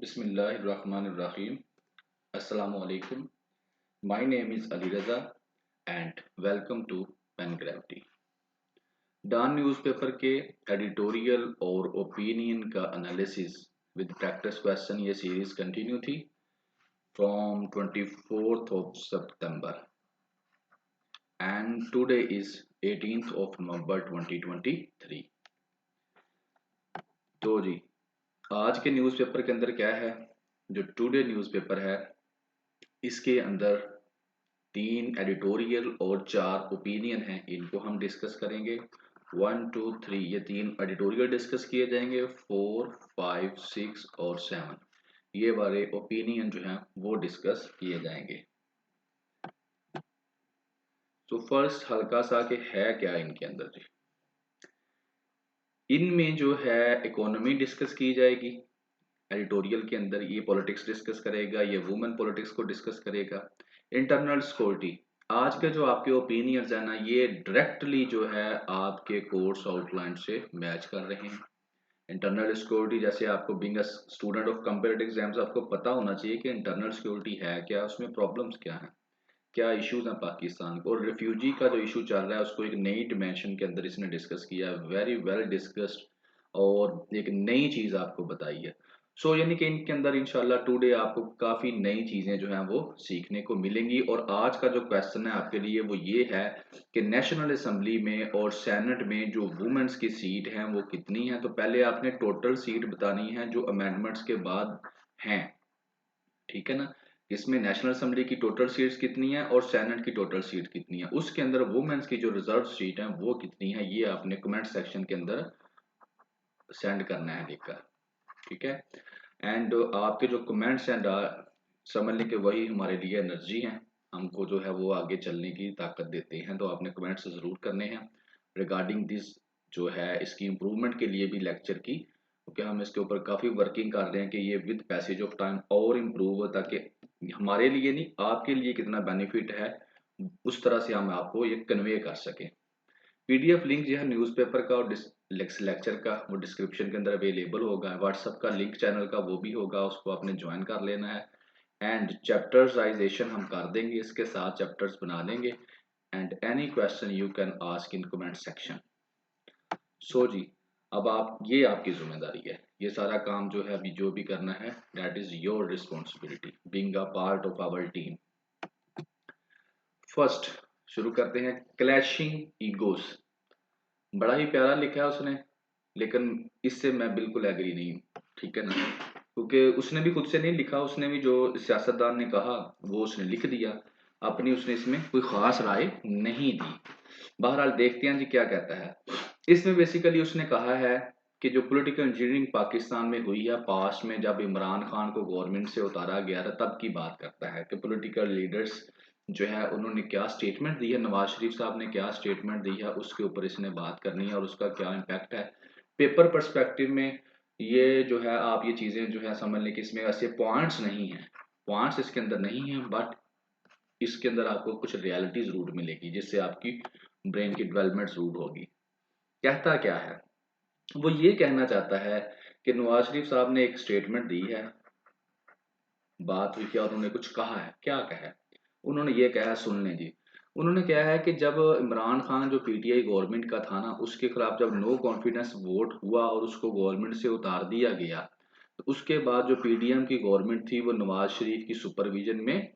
Bismillahirrahmanirrahim. Assalamu alaikum. My name is Ali Raza and welcome to Pen Gravity. Dawn newspaper के editorial और opinion का analysis with practice question ये series continue थी from 24th of September and today is 18th of November 2023. तो जी आज के newspaper के अंदर क्या है, जो टुडे न्यूज़पेपर है इसके अंदर 3 एडिटोरियल और 4 ओपिनियन हैं, इनको हम डिस्कस करेंगे। 1, 2, 3 ये 3 एडिटोरियल डिस्कस किए जाएंगे। 4, 5, 6 और 7 ये वाले ओपिनियन जो हैं वो डिस्कस किए जाएंगे। तो फर्स्ट हल्का सा कि है क्या इनके अंदर जी, इनमें जो है इकोनॉमी डिस्कस की जाएगी, एडिटोरियल के अंदर ये पॉलिटिक्स डिस्कस करेगा, ये वुमेन पॉलिटिक्स को डिस्कस करेगा। इंटरनल सिक्योरिटी, आज के जो आपके ओपिनियंस है ना ये डायरेक्टली जो है आपके कोर्स आउटलाइन से मैच कर रहे हैं। इंटरनल सिक्योरिटी जैसे आपको being a student of comparative exams आपको पता होना चाहिए कि इंटरनल सिक्योरिटी है क्या, उसमें प्रॉब्लम्स क्या हैं, क्या इश्यूज हैं पाकिस्तान को। और रिफ्यूजी का जो इशू चल रहा है उसको एक नई डिमेंशन के अंदर इसने डिस्कस किया है, वेरी वेल डिस्कस्ड, और एक नई चीज आपको बताई है। सो यानी कि इनके अंदर इंशाल्लाह टुडे आपको काफी नई चीजें जो हैं वो सीखने को मिलेंगी। और आज का जो क्वेश्चन है आपके लिए वो ये है कि नेशनल असेंबली में और सेनेट में जो वुमेन्स की सीट हैं वो कितनी है। तो पहले आपने टोटल सीट बतानी है जो अमेंडमेंट्स के बाद हैं, ठीक है ना। इसमें नेशनल असेंबली की टोटल सीट्स कितनी है और सेनेट की टोटल सीट कितनी है, उसके अंदर वुमेन्स की जो रिजर्व सीट है वो कितनी है, ये आपने कमेंट सेक्शन के अंदर सेंड करना है लिखकर, ठीक है। एंड आपके जो कमेंट्स हैं समझ लें कि वही हमारे लिए एनर्जी है, हमको जो है वो आगे चलने की ताकत देते हैं। तो आपने कमेंट्स ज़रूर करने हैं रिगार्डिंग दिस जो है इसकी इम्प्रूवमेंट के लिए भी लेक्चर की, क्योंकि हम इसके ऊपर काफ़ी वर्किंग कर रहे हैं कि ये विद पैसेज ऑफ टाइम और इम्प्रूव हो, ताकि हमारे लिए नहीं आपके लिए कितना बेनिफिट है उस तरह से हम आपको ये कन्वे कर सकें। पीडीएफ लिंक जो है न्यूज़पेपर का और लेक्चर का वो डिस्क्रिप्शन के अंदर अवेलेबल होगा। व्हाट्सएप का लिंक चैनल का वो भी होगा, उसको आपने ज्वाइन कर लेना है। एंड चैप्टर्साइजेशन हम कर देंगे, इसके साथ चैप्टर्स बना देंगे। And any question you can ask in comment section. So जी अब आप ये आपकी जिम्मेदारी है, ये सारा काम जो है अभी जो भी करना है that is your responsibility being a part of our team. First शुरू करते हैं, क्लैशिंग ईगोस। बड़ा ही प्यारा लिखा है उसने, लेकिन इससे मैं बिल्कुल एग्री नहीं हूँ, ठीक है ना। क्योंकि उसने भी खुद से नहीं लिखा, उसने भी जो सियासतदान ने कहा वो उसने लिख दिया अपनी, उसने इसमें कोई खास राय नहीं दी। बहरहाल देखते हैं जी क्या कहता है। इसमें बेसिकली उसने कहा है कि जो पॉलिटिकल इंजीनियरिंग पाकिस्तान में हुई है पास्ट में, जब इमरान खान को गवर्नमेंट से उतारा गया था तब की बात करता है कि पॉलिटिकल लीडर्स जो है उन्होंने क्या स्टेटमेंट दी है, नवाज शरीफ साहब ने क्या स्टेटमेंट दी है उसके ऊपर इसने बात करनी है और उसका क्या इम्पैक्ट है पेपर पर्सपेक्टिव में। ये जो है आप ये चीज़ें जो है समझ लें कि इसमें ऐसे पॉइंट्स नहीं हैं, पॉइंट्स इसके अंदर नहीं हैं, बट इसके अंदर आपको कुछ रियलिटी जरूर मिलेगी जिससे आपकी ब्रेन की डेवलपमेंट जरूर होगी। कहता क्या है, वो ये कहना चाहता है कि नवाज शरीफ साहब ने एक स्टेटमेंट दी है, बात हुई क्या, उन्होंने कुछ कहा है, क्या कहा है उन्होंने, ये कहा है सुन लें जी। उन्होंने क्या है कि जब इमरान खान जो पीटीआई गवर्नमेंट का था ना उसके खिलाफ जब नो कॉन्फिडेंस वोट हुआ और उसको गवर्नमेंट से उतार दिया गया, तो उसके बाद जो पीडीएम की गवर्नमेंट थी वो नवाज शरीफ की सुपरविजन में,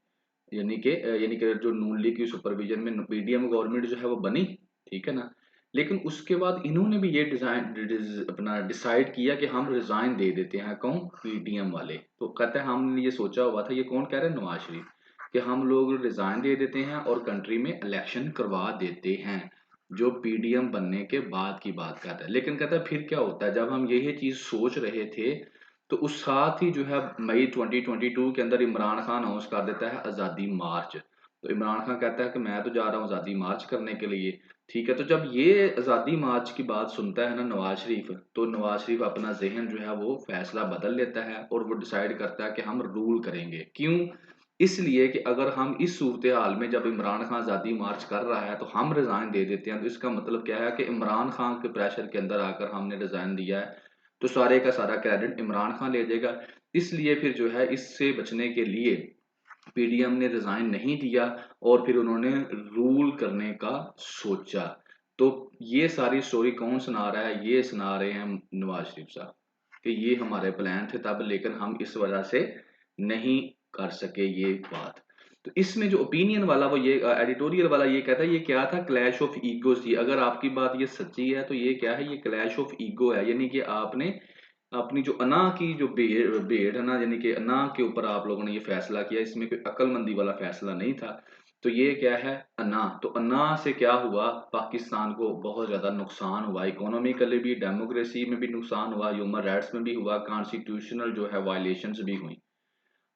यानी कि जो नून लीग की सुपरविजन में पीडीएम गवर्नमेंट जो है वो बनी, ठीक है ना। लेकिन उसके बाद इन्होंने भी ये अपना डिसाइड किया कि हम रिजाइन दे देते हैं, कौन, पीडीएम वाले। तो कहते हैं हमने ये सोचा हुआ था, ये कौन कह रहे हैं, नवाज शरीफ, कि हम लोग रिजाइन दे देते हैं और कंट्री में इलेक्शन करवा देते हैं, जो पीडीएम बनने के बाद की बात कहता है। लेकिन कहता है फिर क्या होता है, जब हम यही चीज सोच रहे थे तो उस साथ ही जो है मई 2022 के अंदर इमरान खान अनाउंस कर देता है आज़ादी मार्च। तो इमरान खान कहता है कि मैं तो जा रहा हूँ आज़ादी मार्च करने के लिए, ठीक है। तो जब ये आज़ादी मार्च की बात सुनता है ना नवाज शरीफ, तो नवाज शरीफ अपना जहन जो है वो फैसला बदल लेता है और वो डिसाइड करता है कि हम रूल करेंगे। क्यों? इसलिए कि अगर हम इस सूरत हाल में जब इमरान खान आज़ादी मार्च कर रहा है तो हम रिज़ाइन दे देते हैं, तो इसका मतलब क्या है कि इमरान खान के प्रेशर के अंदर आकर हमने रिज़ाइन दिया है, तो सारे का सारा क्रेडिट इमरान खान ले जाएगा। इसलिए फिर जो है इससे बचने के लिए पीडीएम ने रिजाइन नहीं दिया और फिर उन्होंने रूल करने का सोचा। तो ये सारी स्टोरी कौन सुना रहा है? ये सुना रहे हैं नवाज शरीफ साहब कि ये हमारे प्लान थे तब, लेकिन हम इस वजह से नहीं कर सके ये बात। तो इसमें जो ओपिनियन वाला वो ये एडिटोरियल वाला ये कहता है ये क्या था? क्लैश ऑफ ईगोज थी। अगर आपकी बात ये सच्ची है तो ये क्या है? ये क्लैश ऑफ ईगो है, यानी कि आपने अपनी जो अना की जो भेड़ है ना, यानी कि अना के ऊपर आप लोगों ने ये फैसला किया, इसमें कोई अक्लमंदी वाला फैसला नहीं था। तो ये क्या है? अना। तो अना से क्या हुआ? पाकिस्तान को बहुत ज्यादा नुकसान हुआ, इकोनॉमिकली भी, डेमोक्रेसी में भी नुकसान हुआ, ह्यूमन राइट्स में भी हुआ, कॉन्स्टिट्यूशनल जो है वायलेशंस भी हुई।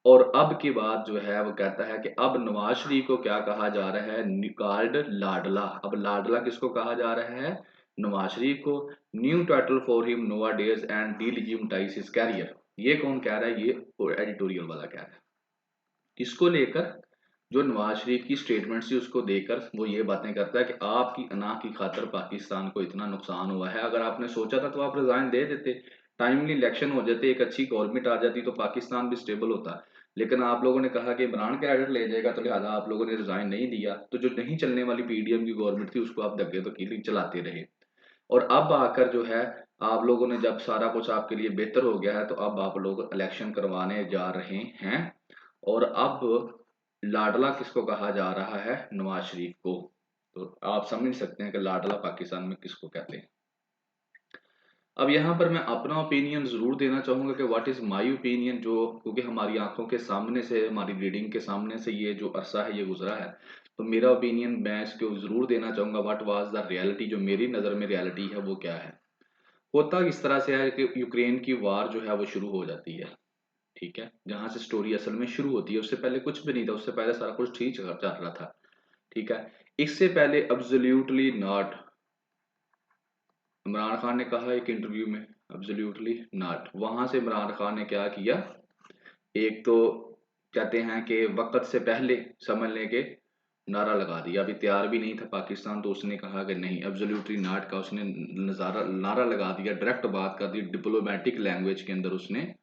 और अब की बात जो है वो कहता है कि अब नवाज शरीफ को क्या कहा जा रहा है? कॉल्ड लाडला। अब लाडला किसको कहा जा रहा है? नवाज शरीफ को। New title for him nova days and delegitimise his career. ये कौन कह रहा है? ये एडिटोरियल वाला कह रहा है। इसको लेकर जो नवाज शरीफ की स्टेटमेंट थी उसको देकर वो ये बातें करता है कि आपकी अना की खातर पाकिस्तान को इतना नुकसान हुआ है। अगर आपने सोचा था तो आप रिजाइन दे देते, टाइमली इलेक्शन हो जाते, एक अच्छी गवर्नमेंट आ जाती तो पाकिस्तान भी स्टेबल होता। लेकिन आप लोगों ने कहा कि इमरान कैडर ले जाएगा, तो लिहाजा आप लोगों ने रिजाइन नहीं दिया। तो जो नहीं चलने वाली पीडीएम की गवर्नमेंट थी उसको आप धक्के तो कीली चलाते रहे। और अब आकर जो है आप लोगों ने जब सारा कुछ आपके लिए बेहतर हो गया है तो अब आप लोग इलेक्शन करवाने जा रहे हैं। और अब लाडला किसको कहा जा रहा है? नवाज शरीफ को। तो आप समझ सकते हैं कि लाडला पाकिस्तान में किसको कहते हैं। अब यहाँ पर मैं अपना ओपिनियन जरूर देना चाहूंगा कि व्हाट इज माय ओपिनियन, जो क्योंकि हमारी आंखों के सामने से, हमारी रीडिंग के सामने से ये जो अरसा है ये गुजरा है। तो मेरा ओपिनियन मैं इसको जरूर देना चाहूंगा। व्हाट वाज द रियलिटी, जो मेरी नज़र में रियलिटी है वो क्या है। होता इस तरह से है कि यूक्रेन की वार जो है वो शुरू हो जाती है। ठीक है, जहां से स्टोरी असल में शुरू होती है उससे पहले कुछ भी नहीं था, उससे पहले सारा कुछ ठीक चल रहा था। ठीक है, इससे पहले एब्सोल्युटली नॉट, इमरान खान ने कहा एक इंटरव्यू में, एब्सोल्युटली नॉट। वहां से इमरान खान ने क्या किया? एक तो कहते हैं कि वक्त से पहले समझ लें कि नारा लगा दिया। अभी तैयार भी नहीं था पाकिस्तान तो उसने कहा कि नहीं, एब्सोल्युटली नॉट का उसने नजारा नारा लगा दिया, डायरेक्ट बात कर दी, डिप्लोमेटिक लैंग्वेज के अंदर उसने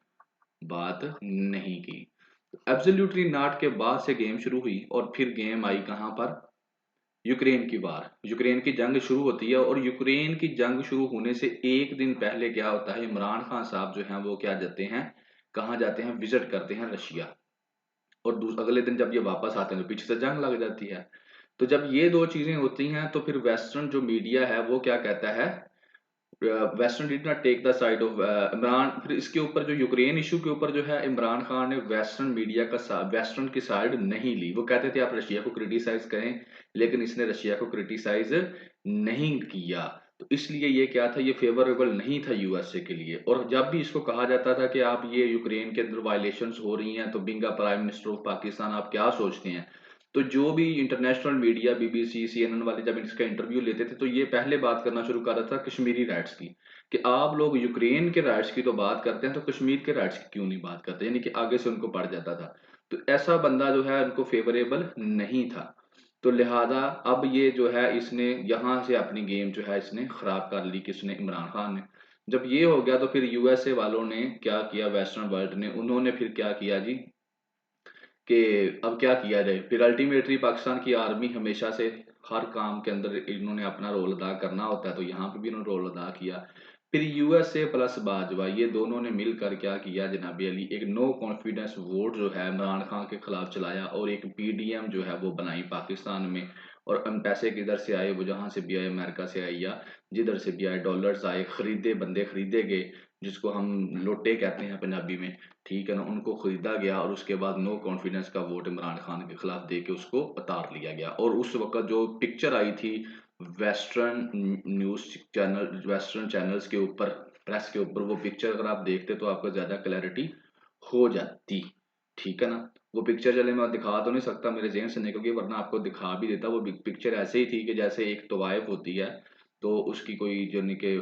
बात नहीं की। एब्सोल्युटली नॉट के बाद से गेम शुरू हुई और फिर गेम आई कहां पर? यूक्रेन की वार, यूक्रेन की जंग शुरू होती है। और यूक्रेन की जंग शुरू होने से एक दिन पहले क्या होता है? इमरान खान साहब जो हैं वो क्या जाते हैं, कहाँ जाते हैं? विजिट करते हैं रशिया। और अगले दिन जब ये वापस आते हैं तो पीछे से जंग लग जाती है। तो जब ये दो चीजें होती हैं तो फिर वेस्टर्न जो मीडिया है वो क्या कहता है? Western did not take the side of Imran. फिर इसके ऊपर जो यूक्रेन इशू के ऊपर जो है इमरान खान ने वेस्टर्न मीडिया का वेस्टर्न की साइड नहीं ली। वो कहते थे आप रशिया को क्रिटिसाइज करें, लेकिन इसने रशिया को क्रिटिसाइज नहीं किया। तो इसलिए ये क्या था? ये फेवरेबल नहीं था यूएसए के लिए। और जब भी इसको कहा जाता था कि आप ये यूक्रेन के अंदर वायलेशंस हो रही हैं तो बिंगा प्राइम मिनिस्टर ऑफ पाकिस्तान आप क्या सोचते हैं? तो जो भी इंटरनेशनल मीडिया, बीबीसी, सीएनएन वाले जब इसका इंटरव्यू लेते थे तो ये पहले बात करना शुरू कर रहा था कश्मीरी राइट्स की, कि आप लोग यूक्रेन के राइट्स की तो बात करते हैं तो कश्मीर के राइट्स की क्यों नहीं बात करते? यानी कि आगे से उनको पड़ जाता था। तो ऐसा बंदा जो है उनको फेवरेबल नहीं था। तो लिहाजा अब ये जो है इसने यहाँ से अपनी गेम जो है इसने खराब कर ली, किसने? इमरान खान ने। जब ये हो गया तो फिर यूएसए वालों ने क्या किया? वेस्टर्न वर्ल्ड ने, उन्होंने फिर क्या किया जी कि अब क्या किया जाए? फिर अल्टीमेटली पाकिस्तान की आर्मी हमेशा से हर काम के अंदर इन्होंने अपना रोल अदा करना होता है, तो यहाँ पे भी इन्होंने रोल अदा किया। फिर यूएसए प्लस बाजवा ये दोनों ने मिलकर क्या किया जनाबी अली? एक नो कॉन्फिडेंस वोट जो है इमरान खान के खिलाफ चलाया और एक पीडीएम जो है वो बनाई पाकिस्तान में। और हम पैसे किधर से आए? वो जहां से भी आए, अमेरिका से आए या जिधर से भी आए, डॉलर्स आए, खरीदे बंदे खरीदे गए, जिसको हम लोटे कहते हैं पंजाबी में। ठीक है ना, उनको खरीदा गया और उसके बाद नो कॉन्फिडेंस का वोट इमरान खान के खिलाफ दे के उसको उतार लिया गया। और उस वक्त जो पिक्चर आई थी western news channel, western channels के ऊपर, प्रेस के ऊपर, वो पिक्चर अगर आप देखते तो आपको ज्यादा क्लैरिटी हो जाती। ठीक है ना, वो पिक्चर चले मैं दिखा तो नहीं सकता, मेरे जेहन से निकल गई, वरना आपको दिखा भी देता। वो पिक्चर ऐसे ही थी कि जैसे एक तवायफ होती है तो उसकी कोई यानी कि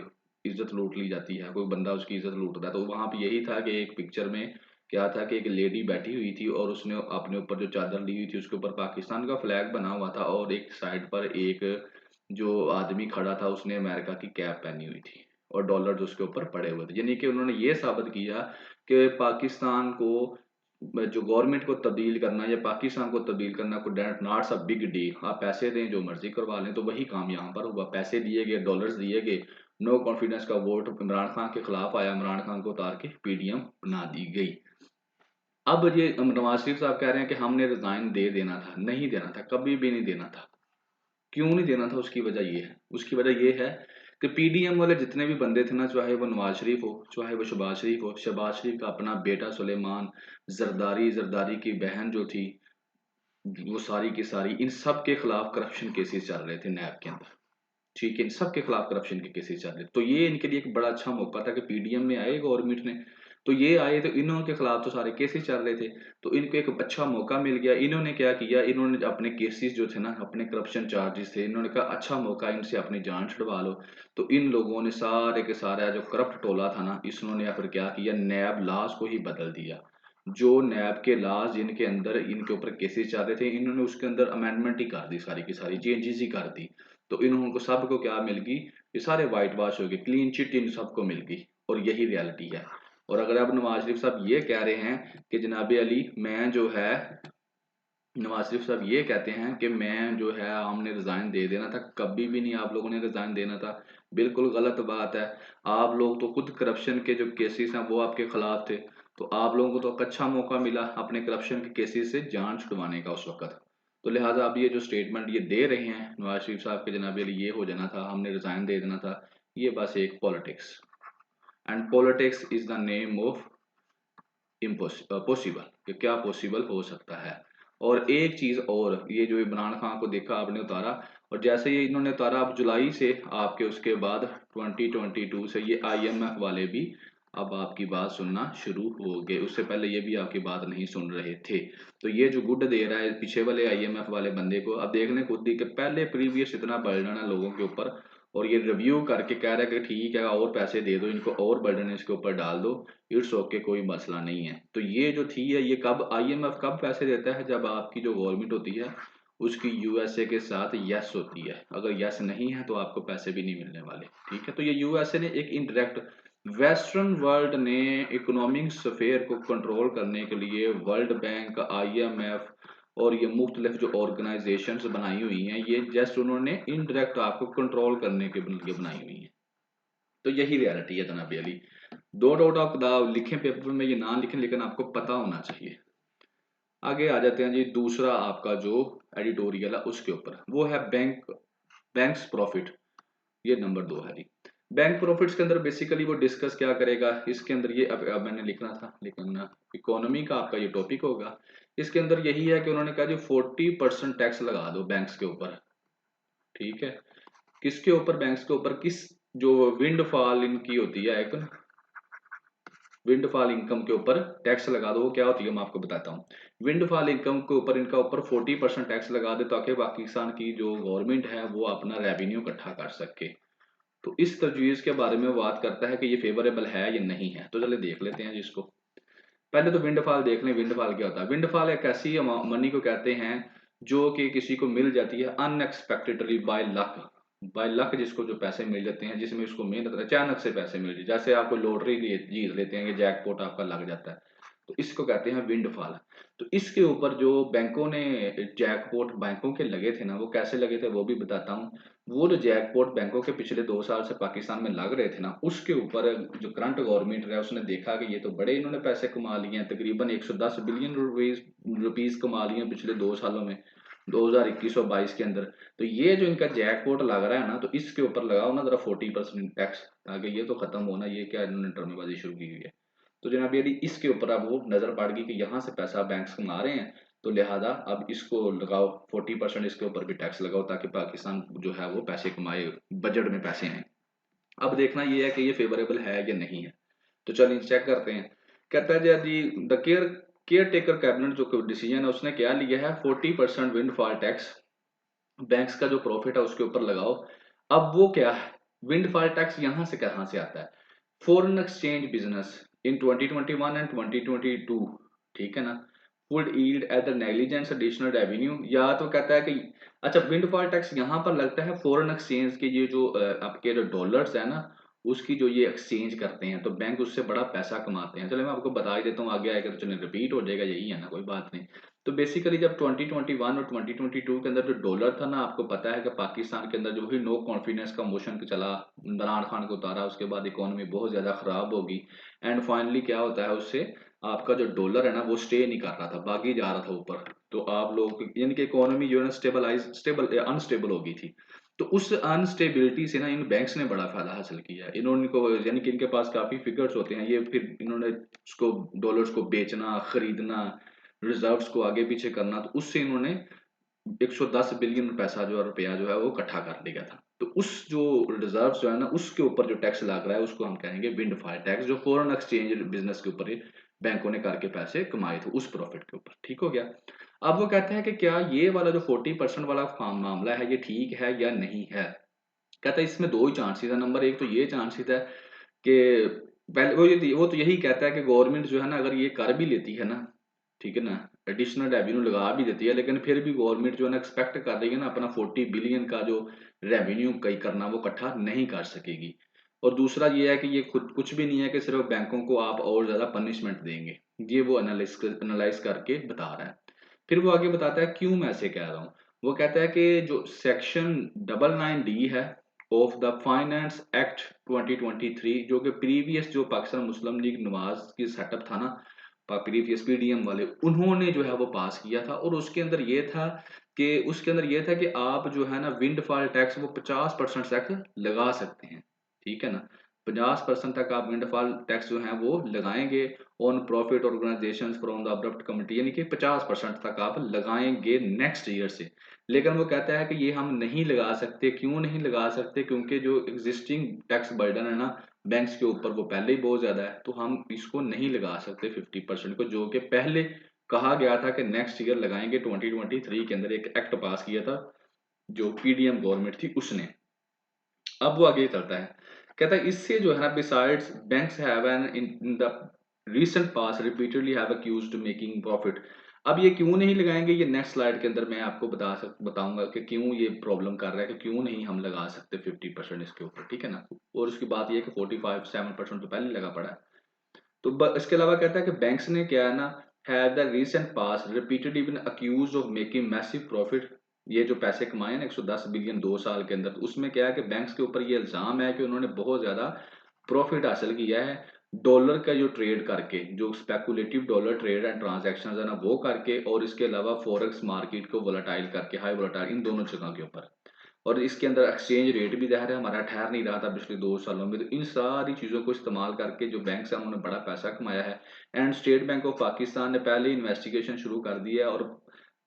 इज्जत लूट ली जाती है, कोई बंदा उसकी इज्जत लूट रहा है। तो वहां पे यही था कि एक पिक्चर में क्या था कि एक लेडी बैठी हुई थी और उसने अपने ऊपर जो चादर ली हुई थी उसके ऊपर पाकिस्तान का फ्लैग बना हुआ था, और एक साइड पर एक जो आदमी खड़ा था उसने अमेरिका की कैप पहनी हुई थी। और डॉलर उसके ऊपर पड़े हुए थे। यानी कि उन्होंने ये साबित किया कि पाकिस्तान को जो गवर्नमेंट को तब्दील करना या पाकिस्तान को तब्दील करना को that not a big deal. आप पैसे दें जो मर्जी करवा लें, तो वही काम यहाँ पर हुआ। पैसे दिए गए, डॉलर्स दिए गए, नो कॉन्फिडेंस का वोट इमरान खान के खिलाफ आया, इमरान खान को उतार के पीडीएम बना दी गई। अब ये नवाज शरीफ साहब कह रहे हैं कि हमने रिजाइन दे देना था। नहीं देना था, कभी भी नहीं देना था। क्यों नहीं देना था, उसकी वजह ये है, उसकी वजह ये है कि पीडीएम वाले जितने भी बंदे थे ना, चाहे वो नवाज शरीफ हो, चाहे वो शहबाज शरीफ हो, शहबाज शरीफ का अपना बेटा सुलेमान, जरदारी, जरदारी की बहन जो थी, वो सारी की सारी, इन सब के खिलाफ करप्शन केसेस चल रहे थे नैब के अंदर। ठीक है, इन सब के खिलाफ करप्शन के केसेस चल रहे, तो ये इनके लिए एक बड़ा अच्छा मौका था कि पीडीएम में आए गवर्नमेंट ने, तो ये आए तो इन्हों के खिलाफ तो सारे केसेस चल रहे थे, तो इनको एक अच्छा मौका मिल गया। इन्होंने क्या किया, इन्होंने अपने केसेस जो थे ना, अपने करप्शन चार्जेस थे, इन्होंने कहा अच्छा मौका, इनसे अपनी जान छुड़वा लो। तो इन लोगों ने सारे के सारा जो करप्ट टोला था ना, इन्होंने फिर क्या किया, नैब लॉज को ही बदल दिया। जो नैब के लॉज जिनके अंदर इनके ऊपर केसेस चल रहे थे, इन्होंने उसके अंदर अमेंडमेंट ही कर दी, सारी की सारी चेंजेस ही कर दी। तो इन्होंने सबको क्या मिल गई, ये सारे वाइट वॉश हो गए, क्लीन चिट इन सबको मिल गई। और यही रियलिटी है। और अगर अब नवाज शरीफ साहब ये कह रहे हैं कि जनाब अली मैं जो है, नवाज शरीफ साहब ये कहते हैं कि मैं जो है हमने रिजाइन दे देना था, कभी भी नहीं आप लोगों ने रिजाइन देना था। बिल्कुल गलत बात है। आप लोग तो खुद करप्शन के जो केसेस हैं वो आपके खिलाफ थे, तो आप लोगों को तो एक अच्छा मौका मिला अपने करप्शन के केसेस से जान छुड़वाने का उस वक्त। तो लिहाजा अब ये जो स्टेटमेंट ये दे रहे हैं नवाज शरीफ साहब के, जनाब अली ये हो जाना था, हमने रिजाइन दे देना था, ये बस एक politics, and politics is the name of possible, कि क्या पॉसिबल हो सकता है। और एक चीज और, ये जो इमरान खान को देखा आपने उतारा, और जैसे ये इन्होंने उतारा, अब जुलाई से आपके उसके बाद 2022 से ये आईएमएफ वाले भी अब आपकी बात सुनना शुरू हो गए। उससे पहले ये भी आपकी बात नहीं सुन रहे थे। तो ये जो गुड दे रहा है पीछे वाले आईएमएफ वाले बंदे को, अब देख लें खुद ही कि पहले प्रीवियस इतना बर्डन है लोगों के ऊपर, और ये रिव्यू करके कह रहा है कि ठीक है और पैसे दे दो इनको, और बर्डन इसके ऊपर डाल दो, इट्स ओके, कोई मसला नहीं है। तो ये जो थी है, ये कब आईएमएफ कब पैसे देता है, जब आपकी जो गवर्नमेंट होती है उसकी यूएसए के साथ यस होती है। अगर यस नहीं है तो आपको पैसे भी नहीं मिलने वाले। ठीक है, तो ये यूएसए ने एक इनडायरेक्ट, वेस्टर्न वर्ल्ड ने इकोनॉमिक स्फेयर को कंट्रोल करने के लिए वर्ल्ड बैंक, आईएमएफ और ये मुख्तलिफ जो ऑर्गेनाइजेशंस बनाई हुई हैं, ये जस्ट उन्होंने इनडायरेक्ट आपको कंट्रोल करने के लिए बनाई हुई हैं। तो यही रियलिटी है जनाब अली। दो डाउट आप लिखें पेपर में, ये ना लिखें, लेकिन आपको पता होना चाहिए। आगे आ जाते हैं जी, दूसरा आपका जो एडिटोरियल है उसके ऊपर, वो है बैंक्स प्रॉफिट। ये नंबर 2 है जी। बैंक प्रॉफिट्स के अंदर बेसिकली वो डिस्कस क्या करेगा इसके अंदर, ये अब मैंने लिखना था लेकिन इकोनॉमी का आपका ये टॉपिक होगा। इसके अंदर यही है कि उन्होंने कहा जी 40% टैक्स लगा दो बैंक्स के ऊपर। ठीक है, किसके ऊपर, बैंक्स के ऊपर, किस जो विंडफॉल इनकी होती है एक, विंडफॉल इनकम के ऊपर टैक्स लगा दो। वो क्या होती है मैं आपको बताता हूँ। विंडफॉल इनकम के ऊपर इनका ऊपर 40% टैक्स लगा दे, ताकि पाकिस्तान की जो गवर्नमेंट है वो अपना रेवेन्यू इकट्ठा कर सके। तो इस तजवीज के बारे में बात करता है कि ये फेवरेबल है या नहीं है। तो चलिए देख लेते हैं जिसको। पहले तो विंडफॉल देख लें, विंडफॉल क्या होता है। विंडफॉल एक ऐसी मनी को कहते हैं जो कि किसी को मिल जाती है अनएक्सपेक्टेडली, बाय लक जिसको जो पैसे मिल जाते हैं, जिसमें उसको मेहनत अचानक से पैसे मिल जाए, जैसे आपको लॉटरी जीत लेते हैं, ये जैकपॉट आपका लग जाता है, तो इसको कहते हैं विंडफॉल। तो इसके ऊपर जो बैंकों ने जैकपॉट बैंकों के लगे थे ना, वो कैसे लगे थे वो भी बताता हूँ। वो जो जैकपॉट बैंकों के पिछले 2 साल से पाकिस्तान में लग रहे थे ना, उसके ऊपर जो करंट गवर्नमेंट है उसने देखा कि ये तो बड़े इन्होंने पैसे कमा लिए हैं, तकरीबन 110 बिलियन रुपीज कमा लिए हैं पिछले 2 सालों में, 2021 और 22 के अंदर। तो ये जो इनका जैकपॉट लग रहा है ना, तो इसके ऊपर लगाओ ना जरा 40% टैक्स, ताकि ये तो खत्म होना, ये क्या इन्होंने ड्रामेबाजी शुरू की हुई है। तो जनाब यदि इसके ऊपर अब वो नजर पड़ गई कि यहाँ से पैसा बैंक्स कमा रहे हैं, तो लिहाजा अब इसको लगाओ 40%, इसके ऊपर भी टैक्स लगाओ, ताकि पाकिस्तान जो है वो पैसे कमाए, बजट में पैसे आए। अब देखना ये है कि ये फेवरेबल है या नहीं है। तो चलिए चेक करते हैं। कहता है जी द केयर टेकर कैबिनेट जो डिसीजन है उसने क्या लिया है, 40% विंडफॉल टैक्स बैंक्स का जो प्रॉफिट है उसके ऊपर लगाओ। अब वो क्या है, विंडफॉल टैक्स यहाँ से कहाँ से आता है, foreign exchange business in 2021 and 2022, ठीक है ना, would yield at the negligence additional revenue. या तो कहता है कि अच्छा विंडफॉल टैक्स यहाँ पर लगता है फॉरेन एक्सचेंज के, ये जो आपके जो डॉलर्स है ना, उसकी जो ये एक्सचेंज करते हैं, तो बैंक उससे बड़ा पैसा कमाते हैं। चलो मैं आपको बता ही देता हूँ, आगे आएगा तो चलिए रिपीट हो जाएगा, यही है ना, कोई बात नहीं। तो बेसिकली जब 2021 और 2022 के अंदर जो डॉलर था ना, आपको पता है कि पाकिस्तान के अंदर जो भी नो कॉन्फिडेंस का मोशन चला, इमरान खान को उतारा, उसके बाद इकोनॉमी बहुत ज़्यादा ख़राब होगी एंड फाइनली क्या होता है उससे, आपका जो डॉलर है ना वो स्टे नहीं कर रहा था, भाग ही जा रहा था ऊपर। तो आप लोग यानी कि इकोनॉमी जो है ना स्टेबल अनस्टेबल हो गई थी। तो उस अनस्टेबिलिटी से ना इन बैंक्स ने बड़ा फायदा हासिल किया है। इन्होंने को यानी कि इनके पास काफी फिगर्स होते हैं, ये फिर इन्होंने उसको डॉलर्स को बेचना, खरीदना, रिजर्व्स को आगे पीछे करना, तो उससे इन्होंने 110 बिलियन पैसा जो है, रुपया जो है वो इकट्ठा कर लिया था। तो उस जो रिजर्व जो है ना, उसके ऊपर जो टैक्स लग रहा है उसको हम कहेंगे विंडफॉल टैक्स, जो फॉरेन एक्सचेंज बिजनेस के ऊपर बैंकों ने करके पैसे कमाए थे उस प्रॉफिट के ऊपर। ठीक हो गया। अब वो कहते हैं कि क्या ये वाला जो 40% वाला मामला है ये ठीक है या नहीं है। कहता है इसमें दो ही चांसेस है। नंबर एक तो ये चांसेस है कि पहले वो तो यही कहता है कि गवर्नमेंट जो है ना अगर ये कर भी लेती है ना, ठीक है ना, एडिशनल रेवेन्यू लगा भी देती है, लेकिन फिर भी गवर्नमेंट जो है ना एक्सपेक्ट कर रही है ना अपना 40 बिलियन का जो रेवेन्यू कई करना वो इकट्ठा नहीं कर सकेगी। और दूसरा ये है कि ये खुद कुछ भी नहीं है कि सिर्फ बैंकों को आप और ज्यादा पनिशमेंट देंगे, ये वो एनालाइज करके बता रहा है। फिर वो आगे बताता है क्यों मैं ऐसे कह रहा हूँ। वो कहता है कि जो सेक्शन 99D है ऑफ द फाइनेंस एक्ट 2023, जो कि प्रीवियस जो पाकिस्तान मुस्लिम लीग नवाज की सेटअप था ना, प्रीवियस पीडीएम वाले, उन्होंने जो है वो पास किया था। और उसके अंदर ये था कि आप जो है ना विंडफॉल टैक्स वो 50% तक लगा सकते हैं। ठीक है ना, 50% तक आप विंडफॉल टैक्स जो है वो लगाएंगे on profit organisations from the abrupt committee, यानी कि 50% तक आप लगाएंगे नेक्स्ट ईयर से। लेकिन वो कहता है कि ये हम नहीं लगा सकते। क्यों नहीं लगा सकते? क्योंकि जो एग्जिस्टिंग टैक्स बर्डन है ना बैंक्स के ऊपर वो पहले ही बहुत ज्यादा है, तो हम इसको नहीं लगा सकते 50% को, जो कि पहले कहा गया था कि नेक्स्ट ईयर लगाएंगे। 2023 के अंदर एक एक्ट पास किया था जो पीडीएम गवर्नमेंट थी उसने। अब वो आगे चलता है, कहता है इससे जो है ना besides banks have an in the recent past repeatedly have accused making profit. अब ये क्यों नहीं लगाएंगे, ये नेक्स्ट स्लाइड के अंदर मैं आपको बताऊंगा कि क्यों ये प्रॉब्लम कर रहा है, कि क्यों नहीं हम लगा सकते 50% इसके ऊपर। ठीक है ना। और उसकी बात ये है कि 45-7% तो पहले लगा पड़ा है। तो इसके अलावा कहता है कि बैंक्स ने क्या है ना, have the recent past repeatedly been accused of making massive profit. ये जो पैसे कमाए ना 110 बिलियन 2 साल के अंदर, तो उसमें क्या है कि बैंक्स के ऊपर ये इल्जाम है कि उन्होंने बहुत ज्यादा प्रॉफिट हासिल किया है डॉलर का जो ट्रेड करके, जो speculative dollar trade and transactions है ना वो करके, और इसके अलावा फॉरेक्स मार्केट को वोलेटाइल करके, हाई वोलेटाइल, इन दोनों जगह के ऊपर। और इसके अंदर एक्सचेंज रेट भी ज़ाहिर है हमारा ठहर नहीं रहा था पिछले 2 सालों में। तो इन सारी चीज़ों को इस्तेमाल करके जो बैंक्स हैं उन्होंने बड़ा पैसा कमाया है। And state bank of Pakistan ने पहले इन्वेस्टिगेशन शुरू कर दी है और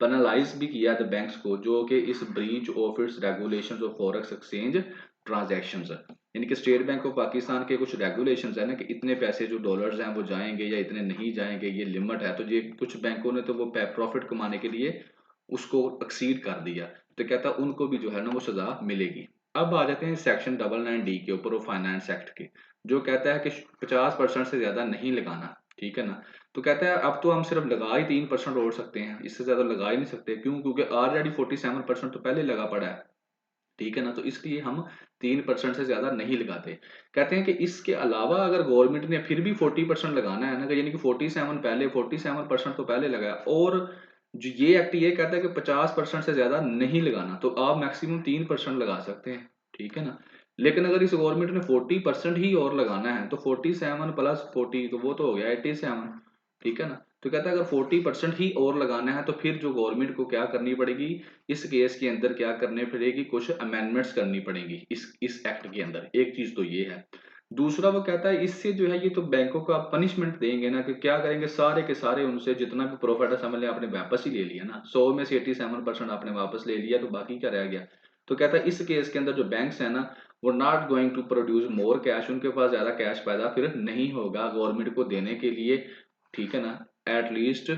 पेनलाइज भी किया है बैंक्स को, जो कि इस breach of its regulations of forex exchange transactions है। यानी कि स्टेट बैंक ऑफ पाकिस्तान के कुछ रेगुलेशंस है ना कि इतने पैसे जो डॉलर्स हैं वो जाएंगे या इतने नहीं जाएंगे, ये लिमिट है। तो ये कुछ बैंकों ने तो वो प्रॉफिट कमाने के लिए उसको एक्सीड कर दिया। तो कहता उनको भी जो है ना वो सजा मिलेगी। अब आ जाते हैं सेक्शन 99D के ऊपर, फाइनेंस एक्ट के, जो कहता है कि 50% से ज्यादा नहीं लगाना। ठीक है ना। तो कहता है अब तो हम सिर्फ लगा ही 3% रोक सकते हैं, इससे ज्यादा लगा ही नहीं सकते। क्यों? क्योंकि ऑलरेडी 47% तो पहले लगा पड़ा है। ठीक है ना। तो इसलिए हम 3% से ज्यादा नहीं लगाते। कहते हैं कि इसके अलावा अगर गवर्नमेंट ने फिर भी 40% लगाना है ना, यानी कि 47% तो पहले लगाया, और जो ये एक्ट ये कहता है कि 50% से ज्यादा नहीं लगाना, तो आप मैक्सिमम 3% लगा सकते हैं। ठीक है ना। लेकिन अगर इस गवर्नमेंट ने 40% ही और लगाना है तो 47 + 40 तो वो तो हो गया 87। ठीक है ना। तो कहता है अगर 40% ही और लगाना है तो फिर जो गवर्नमेंट को क्या करनी पड़ेगी, इस केस के अंदर क्या करनी पड़ेगी, कुछ अमेंडमेंट्स करनी पड़ेंगी इस एक्ट के अंदर। एक चीज तो ये है। दूसरा वो कहता है इससे जो है ये तो बैंकों को आप पनिशमेंट देंगे ना, कि क्या करेंगे, सारे के सारे उनसे जितना भी प्रॉफिट है समझ लें आपने वापस ही ले लिया ना, 100 में से 87% आपने वापस ले लिया, तो बाकी क्या रह गया। तो कहता है इस केस के अंदर जो बैंक्स है ना वो not going to produce more cash, उनके पास ज्यादा कैश पैदा फिर नहीं होगा गवर्नमेंट को देने के लिए। ठीक है ना। At least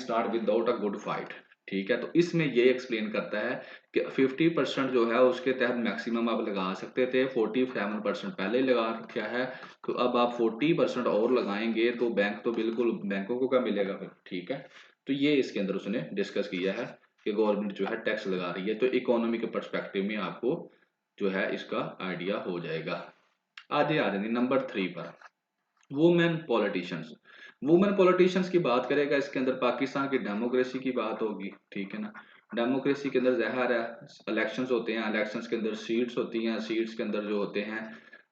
not without a good fight. ठीक है। तो इसमें ये एक्सप्लेन करता है कि 50% जो है उसके तहत मैक्सिमम आप लगा सकते थे, 47% पहले लगा रखा है, तो अब आप 40% और लगाएंगे तो बैंक तो बिल्कुल, बैंकों को क्या मिलेगा फिर। ठीक है। तो ये इसके अंदर उसने डिस्कस किया है कि गवर्नमेंट जो है टैक्स लगा रही है। तो इकोनॉमी के परस्पेक्टिव में आपको जो है इसका आइडिया हो जाएगा। आगे आ जाएंगे नंबर 3 पर, वुमेन पॉलिटिशियंस। वुमेन पॉलिटिशियंस की बात करेगा, इसके अंदर पाकिस्तान की डेमोक्रेसी की बात होगी, ठीक है ना। डेमोक्रेसी के अंदर ज़ाहिर है इलेक्शंस होते हैं, इलेक्शंस के अंदर सीट्स होती हैं, सीट्स के अंदर जो होते हैं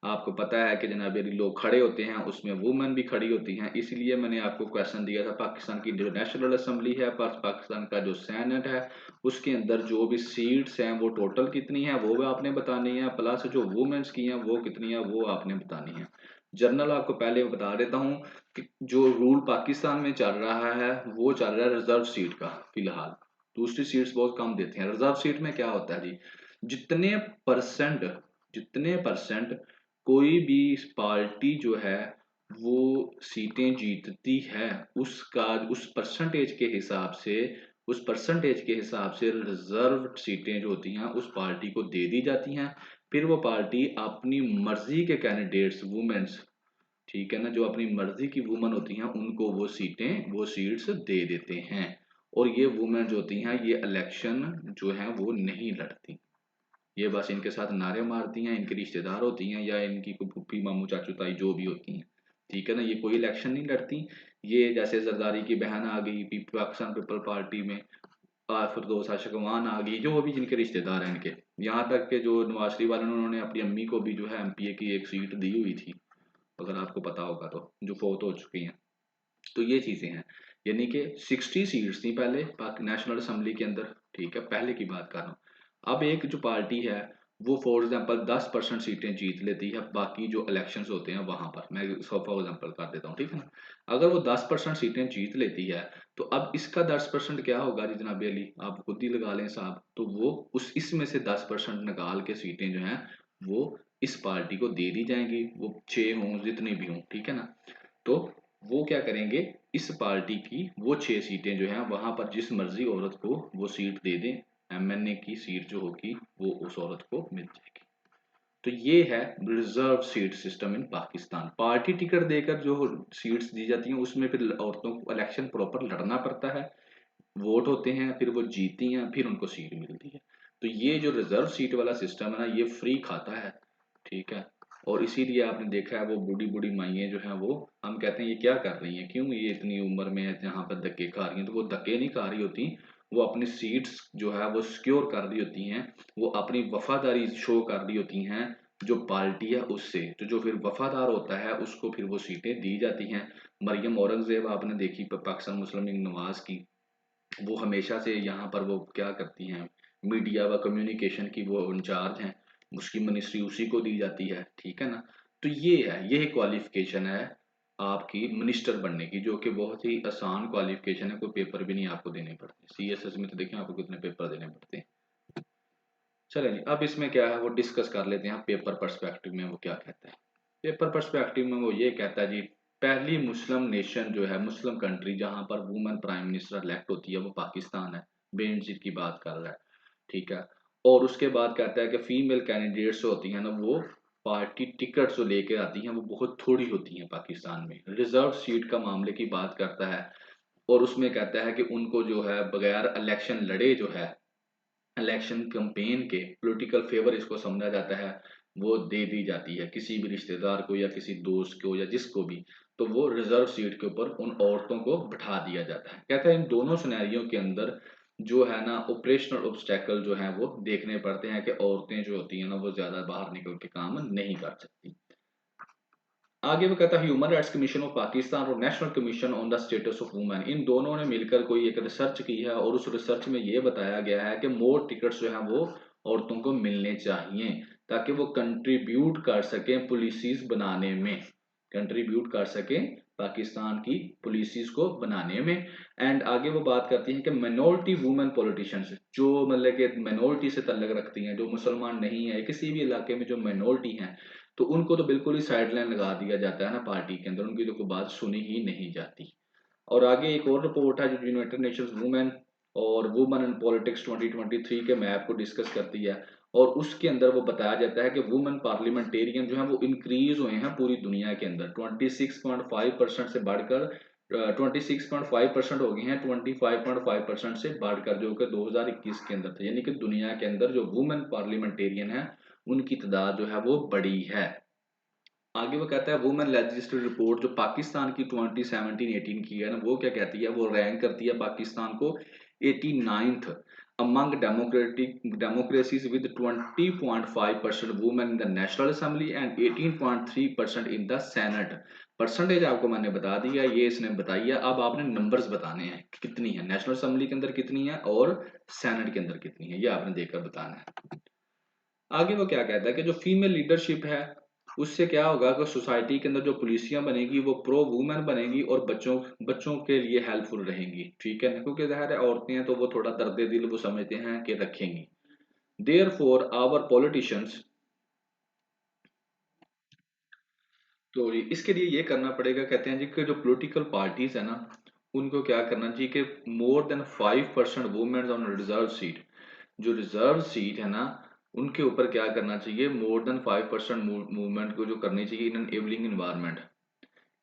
आपको पता है कि जनाब अली लोग खड़े होते हैं, उसमें वुमेन भी खड़ी होती हैं। इसलिए मैंने आपको क्वेश्चन दिया था, पाकिस्तान की जो नेशनल असम्बली है, पाकिस्तान का जो सेनेट है, उसके अंदर जो भी सीट्स हैं वो टोटल कितनी है वो भी आपने बतानी है, प्लस जो वुमेन्स की हैं वो कितनी है वो आपने बतानी है। जनरल आपको पहले बता देता हूँ कि जो रूल पाकिस्तान में चल रहा है वो चल रहा है रिजर्व सीट का फिलहाल। दूसरी सीट्स बहुत कम देते हैं। रिजर्व सीट में क्या होता है जी, जितने परसेंट जितने परसेंट कोई भी पार्टी जो है वो सीटें जीतती है, उसका उस परसेंटेज के हिसाब से रिजर्व सीटें जो होती हैं उस पार्टी को दे दी जाती हैं। फिर वो पार्टी अपनी मर्जी के कैंडिडेट्स वुमेन्स, ठीक है ना, जो अपनी मर्जी की वुमन होती हैं उनको वो सीट्स दे देते हैं। और ये वुमेन जो होती हैं ये इलेक्शन जो है वो नहीं लड़ती, ये बस इनके साथ नारे मारती हैं, इनके रिश्तेदार होती हैं या इनकी कोई फूफी मामू चाचू ताई जो भी होती हैं, ठीक है ना, ये कोई इलेक्शन नहीं लड़ती। ये जैसे जरदारी की बहन आ गई पाकिस्तान पीपल पार्टी में, फिरदौस आशिकवान आ गई, जो भी जिनके रिश्तेदार हैं इनके, यहाँ तक के जो नवाज शरीफ वाले ने उन्होंने अपनी अम्मी को भी जो है एमपीए की एक सीट दी हुई थी, अगर आपको पता होगा तो, जो फोत हो चुकी हैं। तो ये चीजें हैं, यानी कि 60 सीट्स थी पहले नेशनल असेंबली के अंदर, ठीक है, पहले की बात कर रहा हूँ। अब एक जो पार्टी है वो फॉर एग्जांपल 10% सीटें जीत लेती है बाकी जो इलेक्शंस होते हैं वहां पर, मैं फॉर एग्जांपल कर देता हूँ, ठीक है ना। अगर वो 10% सीटें जीत लेती है तो अब इसका 10% क्या होगा जी जनाब अली, आप खुद ही लगा लें साहब, तो वो उस इसमें से 10% निकाल के सीटें जो हैं वो इस पार्टी को दे दी जाएंगी, वो 6 हों जितनी भी हों, ठीक है ना। तो वो क्या करेंगे, इस पार्टी की वो 6 सीटें जो हैं वहां पर जिस मर्जी औरत को वो सीट दे दें, एमएनए की सीट जो होगी वो उस औरत को मिल जाएगी। तो ये है reserve seat system in Pakistan. Party ticket देकर जो सीट्स दी जाती हैं उसमें फिर औरतों को इलेक्शन प्रॉपर लड़ना पड़ता है, वोट होते हैं, फिर वो जीती हैं, फिर उनको सीट मिलती है। तो ये जो रिजर्व सीट वाला सिस्टम है ना ये फ्री खाता है, ठीक है। और इसीलिए आपने देखा है वो बूढ़ी बूढ़ी माइयाँ जो हैं वो, हम कहते हैं ये क्या कर रही हैं, क्यों ये इतनी उम्र में है जहाँ पर धक्के खा रही हैं, तो वो धक्के नहीं खा रही होती, वो अपनी सीट्स जो है वो सिक्योर कर रही होती हैं, वो अपनी वफादारी शो कर रही होती हैं जो पार्टी है उससे, तो जो फिर वफादार होता है उसको फिर वो सीटें दी जाती हैं। मरियम औरंगजेब आपने देखी पाकिस्तान मुस्लिम लीग नवाज की, वो हमेशा से यहाँ पर वो क्या करती हैं, मीडिया व कम्युनिकेशन की वो इंचार्ज हैं, उसकी मिनिस्ट्री उसी को दी जाती है, ठीक है ना। तो ये क्वालिफिकेशन है आपकी मिनिस्टर बनने की, जो कि बहुत ही आसान क्वालिफिकेशन है, कोई पेपर भी नहीं आपको देने पड़ते। सीएसएस में तो देखें आपको कितने पेपर देने पड़ते हैं। चलें जी, अब इसमें क्या है वो डिस्कस कर लेते हैं पेपर पर्सपेक्टिव में वो क्या कहता है। पेपर पर्सपेक्टिव में वो ये कहता है जी, पहली मुस्लिम नेशन जो है, मुस्लिम कंट्री जहां पर वुमेन प्राइम मिनिस्टर इलेक्ट होती है वो पाकिस्तान है, बेनजीर की बात कर रहा है, ठीक है। और उसके बाद कहता है कि फीमेल कैंडिडेट्स जो होती हैं ना वो पार्टी टिकट जो लेके आती हैं वो बहुत थोड़ी होती हैं पाकिस्तान में। रिजर्व सीट का मामले की बात करता है और उसमें कहता है कि उनको जो है बगैर इलेक्शन लड़े जो है, इलेक्शन कैंपेन के पॉलिटिकल फेवर इसको समझा जाता है, वो दे दी जाती है किसी भी रिश्तेदार को या किसी दोस्त को या जिसको भी। तो वो रिजर्व सीट के ऊपर उन औरतों को बिठा दिया जाता है। कहता है इन दोनों सिनेरियो के अंदर जो है ना ऑपरेशनल ऑब्स्टेकल जो है वो देखने पड़ते हैं कि औरतें जो होती हैं ना वो ज्यादा बाहर निकल के काम नहीं कर सकती। आगे वो कहता है human rights commission of Pakistan और national commission on the status of women, इन दोनों ने मिलकर कोई एक रिसर्च की है और उस रिसर्च में ये बताया गया है कि मोर टिकट्स जो हैं वो औरतों को मिलने चाहिए ताकि वो कंट्रीब्यूट कर सकें पॉलिसीज बनाने में, कंट्रीब्यूट कर सकें पाकिस्तान की पॉलिसीज को बनाने में। एंड आगे वो बात करती हैं कि माइनॉरिटी वुमेन पॉलिटिशियंस, जो मतलब कि माइनॉरिटी से तल्लक रखती हैं, जो मुसलमान नहीं है, किसी भी इलाके में जो माइनॉरिटी हैं, तो उनको तो बिल्कुल ही साइडलाइन लगा दिया जाता है ना पार्टी के अंदर, उनकी तो कोई बात सुनी ही नहीं जाती। और आगे एक और रिपोर्ट है जो यूनाइटेड नेशंस वुमेन और वुमेन इन पॉलिटिक्स 2023 के मैप को डिस्कस करती है और उसके अंदर वो बताया जाता है कि वुमेन पार्लियामेंटेरियन जो है वो इंक्रीज हुए हैं पूरी दुनिया के अंदर, 26.5% से बढ़कर 26.5% हो गए हैं, 25.5% से बढ़कर, जो कि 2021 के अंदर थे। यानी कि दुनिया के अंदर जो वुमेन पार्लियामेंटेरियन है उनकी तादाद जो है वो बड़ी है। आगे वो कहता है वुमेन लेजिस्लेटिव रिपोर्ट जो पाकिस्तान की 2017-18 की है ना, वो क्या कहती है, वो रैंक करती है पाकिस्तान को 89th among democratic democracies with 20.5% women in the national assembly and 18.3% in the senate. Percentage आपको मैंने बता दिया, ये इसने बताई है। अब आपने नंबर्स बताने हैं कितनी है नेशनल असेंबली के अंदर, कितनी है और सेनेट के अंदर कितनी है, ये आपने देखकर बताना है। आगे वो क्या कहता है कि जो फीमेल लीडरशिप है उससे क्या होगा कि सोसाइटी के अंदर जो पुलिसियां बनेगी वो प्रो वुमेन बनेगी और बच्चों बच्चों के लिए हेल्पफुल रहेंगी, ठीक है ना, क्योंकि ज़ाहिर है औरतें हैं तो वो थोड़ा दर्द दिल वो समझते हैं कि रखेंगी। देयर फॉर आवर पॉलिटिशियंस, तो इसके लिए ये करना पड़ेगा, कहते हैं जी कि जो पॉलिटिकल पार्टीज है ना उनको क्या करना चाहिए कि मोर than 5% women on reserve seat, जो रिजर्व सीट है ना उनके ऊपर क्या करना चाहिए, मोर देन 5% मूवमेंट को जो करनी चाहिए इन एन एबलिंग इन्वायरमेंट,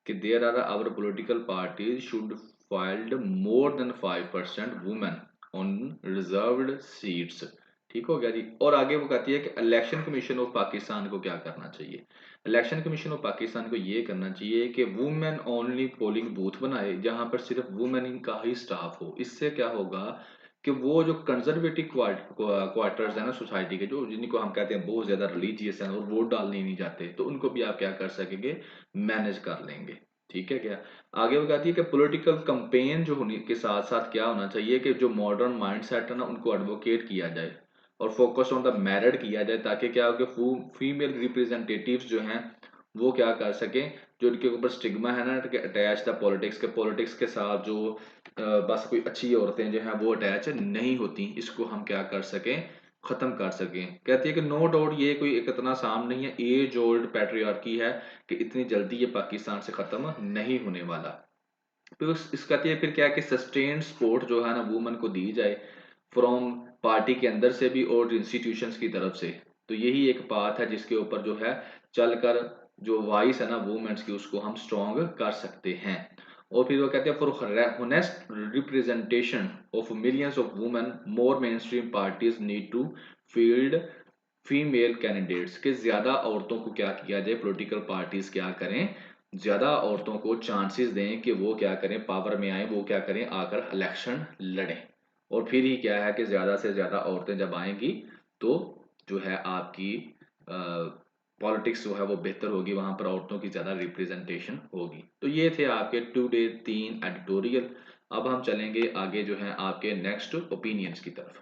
कि there are our political parties should filed more than 5% women on reserved seats. ठीक हो गया जी। और आगे वो कहती है कि इलेक्शन कमीशन ऑफ पाकिस्तान को क्या करना चाहिए, इलेक्शन कमीशन ऑफ पाकिस्तान को ये करना चाहिए कि वुमेन ओनली पोलिंग बूथ बनाए जहां पर सिर्फ वुमेन का ही स्टाफ हो। इससे क्या होगा कि वो जो कंजर्वेटिव क्वार्टर्स है ना सोसाइटी के, जो जिनको हम कहते हैं बहुत ज्यादा रिलीजियस हैं और वोट डालने नहीं जाते, तो उनको भी आप क्या कर सकेंगे, मैनेज कर लेंगे। ठीक है क्या। आगे वो कहती है कि पॉलिटिकल कंपेन जो होने के साथ साथ क्या होना चाहिए कि जो मॉडर्न माइंडसेट है ना उनको एडवोकेट किया जाए और फोकस ऑन द मेरिट किया जाए, ताकि क्या हो कि फीमेल रिप्रेजेंटेटिव्स जो हैं वो क्या कर सकें, जो उनके ऊपर स्टिग्मा है ना कि अटैच द पॉलिटिक्स के साथ जो बस कोई अच्छी औरतें जो हैं वो अटैच नहीं होती, इसको हम क्या कर सकें, खत्म कर सकें। कहती है कि नो डाउट ये कोई एक इतना आसान नहीं है, एज ओल्ड पैट्रियार्की है कि इतनी जल्दी ये पाकिस्तान से खत्म नहीं होने वाला। फिर इस कहती है फिर क्या है कि सस्टेन्ड सपोर्ट जो है ना वुमन को दी जाए फ्रॉम पार्टी के अंदर से भी और इंस्टीट्यूशंस की तरफ से। तो यही एक बात है जिसके ऊपर जो है चलकर जो वॉइस है ना वुमेन्स की उसको हम स्ट्रॉन्ग कर सकते हैं। और फिर वो कहते हैं for honest representation of millions of women more mainstream parties need to field female candidates, के ज्यादा औरतों को क्या किया जाए, पॉलिटिकल पार्टीज क्या करें, ज्यादा औरतों को चांसेस दें कि वो क्या करें, पावर में आए, वो क्या करें, आकर इलेक्शन लड़ें। और फिर ही क्या है कि ज्यादा से ज्यादा औरतें जब आएंगी तो जो है आपकी पॉलिटिक्स जो है वो बेहतर होगी, वहां पर औरतों की ज्यादा रिप्रेजेंटेशन होगी। तो ये थे आपके टुडे 3 एडिटोरियल। अब हम चलेंगे आगे जो है आपके नेक्स्ट ओपिनियंस की तरफ।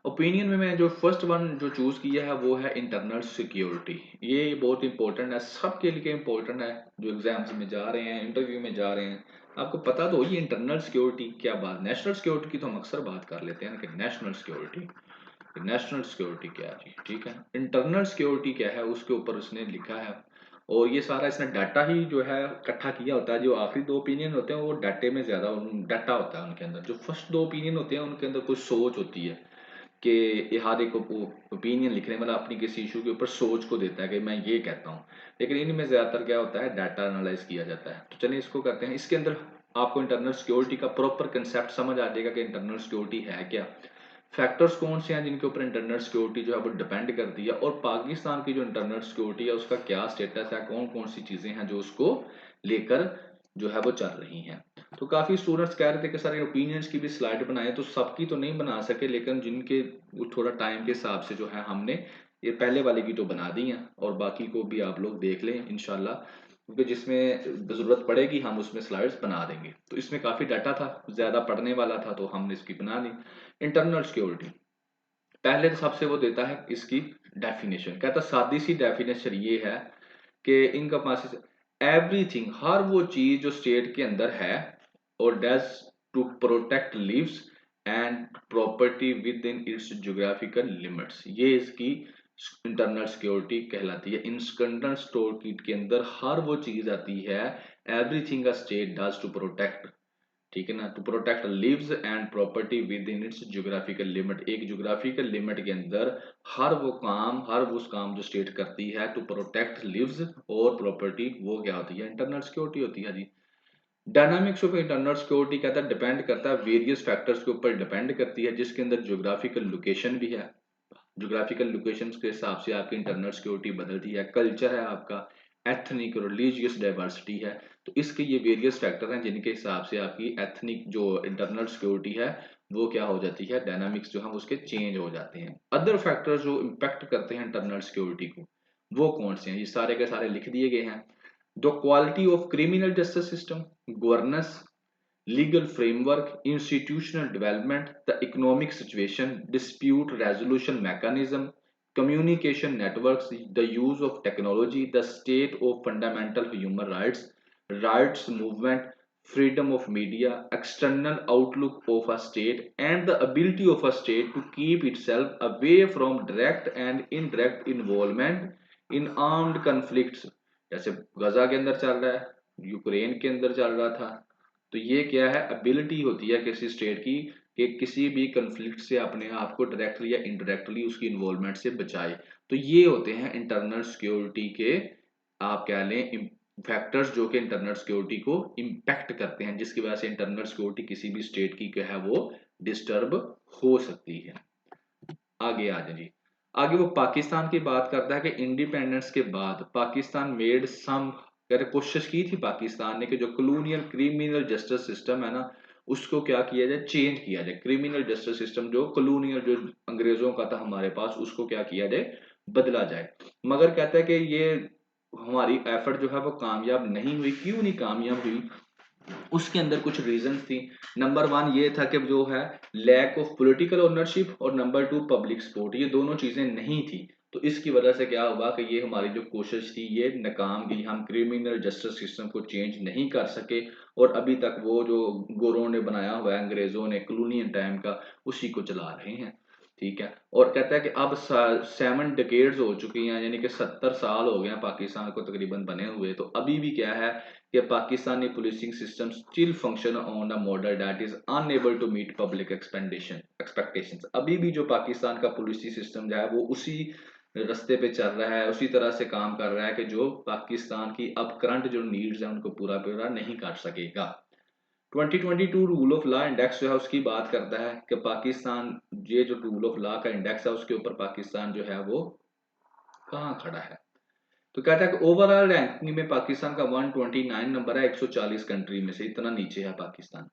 ओपिनियन में मैं जो फर्स्ट वन जो चूज किया है वो है इंटरनल सिक्योरिटी। ये बहुत इंपॉर्टेंट है, सबके लिए इंपॉर्टेंट है जो एग्जाम्स में जा रहे हैं, इंटरव्यू में जा रहे हैं। आपको पता तो ये इंटरनल सिक्योरिटी क्या बात, नेशनल सिक्योरिटी की तो हम अक्सर बात कर लेते हैं कि नेशनल सिक्योरिटी, नेशनल सिक्योरिटी क्या है जी, ठीक है। इंटरनल सिक्योरिटी क्या है उसके ऊपर उसने लिखा है, और ये सारा इसने डाटा ही जो है इकट्ठा किया होता है। जो आखिरी दो ओपिनियन होते हैं वो डाटे में ज्यादा डाटा होता है उनके अंदर, जो फर्स्ट दो ओपिनियन होते हैं उनके अंदर कुछ सोच होती है कि हर एक ओपिनियन लिखने वाला अपनी किसी इशू के ऊपर सोच को देता है कि मैं ये कहता हूँ, लेकिन इनमें ज्यादातर क्या होता है, डाटा एनालाइज किया जाता है। तो चलिए इसको करते हैं। इसके अंदर आपको इंटरनल सिक्योरिटी का प्रॉपर कंसेप्ट समझ आ जाएगा कि इंटरनल सिक्योरिटी है क्या, फैक्टर्स कौन से हैं जिनके ऊपर इंटरनल सिक्योरिटी जो है वो डिपेंड करती है, और पाकिस्तान की जो इंटरनल सिक्योरिटी है उसका क्या स्टेटस है, कौन कौन सी चीजें हैं जो उसको लेकर जो है वो चल रही हैं। तो काफी स्टूडेंट्स कह रहे थे कि सर ओपिनियंस की भी स्लाइड बनाए, तो सबकी तो नहीं बना सके, लेकिन जिनके थोड़ा टाइम के हिसाब से जो है हमने ये पहले वाले की तो बना दी हैं, और बाकी को भी आप लोग देख लें इंशाल्लाह, क्योंकि जिसमें जरूरत पड़ेगी हम उसमें स्लाइड्स बना देंगे। तो इसमें काफी डाटा था, ज्यादा पढ़ने वाला था, तो हमने इसकी बना दी। इंटरनल सिक्योरिटी पहले तो सबसे वो देता है इसकी डेफिनेशन, कहता सादी सी डेफिनेशन ये है कि इनकैपेसिटी एवरीथिंग, हर वो चीज जो स्टेट के अंदर है और does to protect lives and property within its geographical limits, ये इसकी इंटरनल सिक्योरिटी कहलाती है। इंटरनल सिक्योरिटी के अंदर हर वो चीज आती है, everything a state does to protect, ठीक है ना, to protect lives and property within its geographical limit, एक ज्योग्राफिकल लिमिट के अंदर हर वो उस काम जो स्टेट करती है टू प्रोटेक्ट लिव्स और प्रॉपर्टी, वो क्या होती है, इंटरनल सिक्योरिटी होती है जी। डायनामिक्स ऑफ इंटरनल सिक्योरिटी कहता है डिपेंड करता है वेरियस फैक्टर्स के ऊपर डिपेंड करती है, जिसके अंदर ज्योग्राफिकल लोकेशन भी है, ज्योग्राफिकल लोकेशंस के हिसाब से आपकी इंटरनल सिक्योरिटी बदलती है, कल्चर है आपका, एथनिक रिलीजियस डाइवर्सिटी है। तो इसके ये वेरियस फैक्टर हैं जिनके हिसाब से आपकी एथनिक जो इंटरनल सिक्योरिटी है वो क्या हो जाती है, डायनामिक्स जो है उसके चेंज हो जाते हैं। अदर फैक्टर्स जो इम्पैक्ट करते हैं इंटरनल सिक्योरिटी को वो कौन से हैं, ये सारे के सारे लिख दिए गए हैं। The quality of criminal justice system, governance, legal framework, institutional development, the economic situation, dispute resolution mechanism, communication networks, the use of technology, the state of fundamental human rights, rights movement, freedom of media, external outlook of a state, and the ability of a state to keep itself away from direct and indirect involvement in armed conflicts। जैसे गजा के अंदर चल रहा है, Ukraine के अंदर चल रहा था। तो ये क्या है, एबिलिटी होती है किसी स्टेट की कि किसी भी कंफ्लिक्ट से अपने आप को डायरेक्टली या इनडायरेक्टली उसकी इन्वॉल्वमेंट से बचाए। तो ये होते हैं इंटरनल सिक्योरिटी के, आप कह लें, फैक्टर्स जो कि इंटरनल सिक्योरिटी को इम्पैक्ट करते हैं, जिसकी वजह से इंटरनल सिक्योरिटी किसी भी स्टेट की क्या है वो डिस्टर्ब हो सकती है। आगे आ जाए जी। आगे वो पाकिस्तान की बात करता है कि इंडिपेंडेंस के बाद पाकिस्तान मेड सम, कोशिश की थी पाकिस्तान ने कि जो कॉलोनियल क्रिमिनल जस्टिस सिस्टम है ना उसको क्या किया जाए, चेंज किया जाए। क्रिमिनल जस्टिस सिस्टम जो कॉलोनियल जो अंग्रेजों का था हमारे पास उसको क्या किया जाए, बदला जाए। मगर कहता है कि ये हमारी एफर्ट जो है वो कामयाब नहीं हुई। क्यों नहीं कामयाब हुई, उसके अंदर कुछ रीजन थी। नंबर वन ये था कि जो है लैक ऑफ पॉलिटिकल ओनरशिप, और नंबर टू पब्लिक सपोर्ट, ये दोनों चीजें नहीं थी। तो इसकी वजह से क्या हुआ कि ये हमारी जो कोशिश थी ये नाकाम गई, हम क्रिमिनल जस्टिस सिस्टम को चेंज नहीं कर सके। और अभी तक वो जो गोरों ने बनाया हुआ है, अंग्रेजों ने कॉलोनियल टाइम का, उसी को चला रहे हैं। ठीक है। और कहता है कि अब 7 डिकेड्स हो चुकी हैं, यानी कि 70 साल हो गए हैं पाकिस्तान को तकरीबन बने हुए। तो अभी भी क्या है कि Pakistani policing system still function on a model that is unable to meet public expectations. अभी भी जो पाकिस्तान का पुलिसिंग सिस्टम जो है वो उसी रास्ते पे चल रहा है, उसी तरह से काम कर रहा है कि जो पाकिस्तान की अब करंट जो नीड्स हैं उनको पूरा पूरा नहीं कर सकेगा। 2022 रूल ऑफ लॉ इंडेक्स जो है उसकी बात करता है कि पाकिस्तान, ये जो रूल ऑफ लॉ का इंडेक्स है उसके ऊपर पाकिस्तान जो है वो कहाँ खड़ा है। तो कहता है कि ओवरऑल रैंकिंग में पाकिस्तान का 129 नंबर है 140 कंट्री में से, इतना नीचे है पाकिस्तान।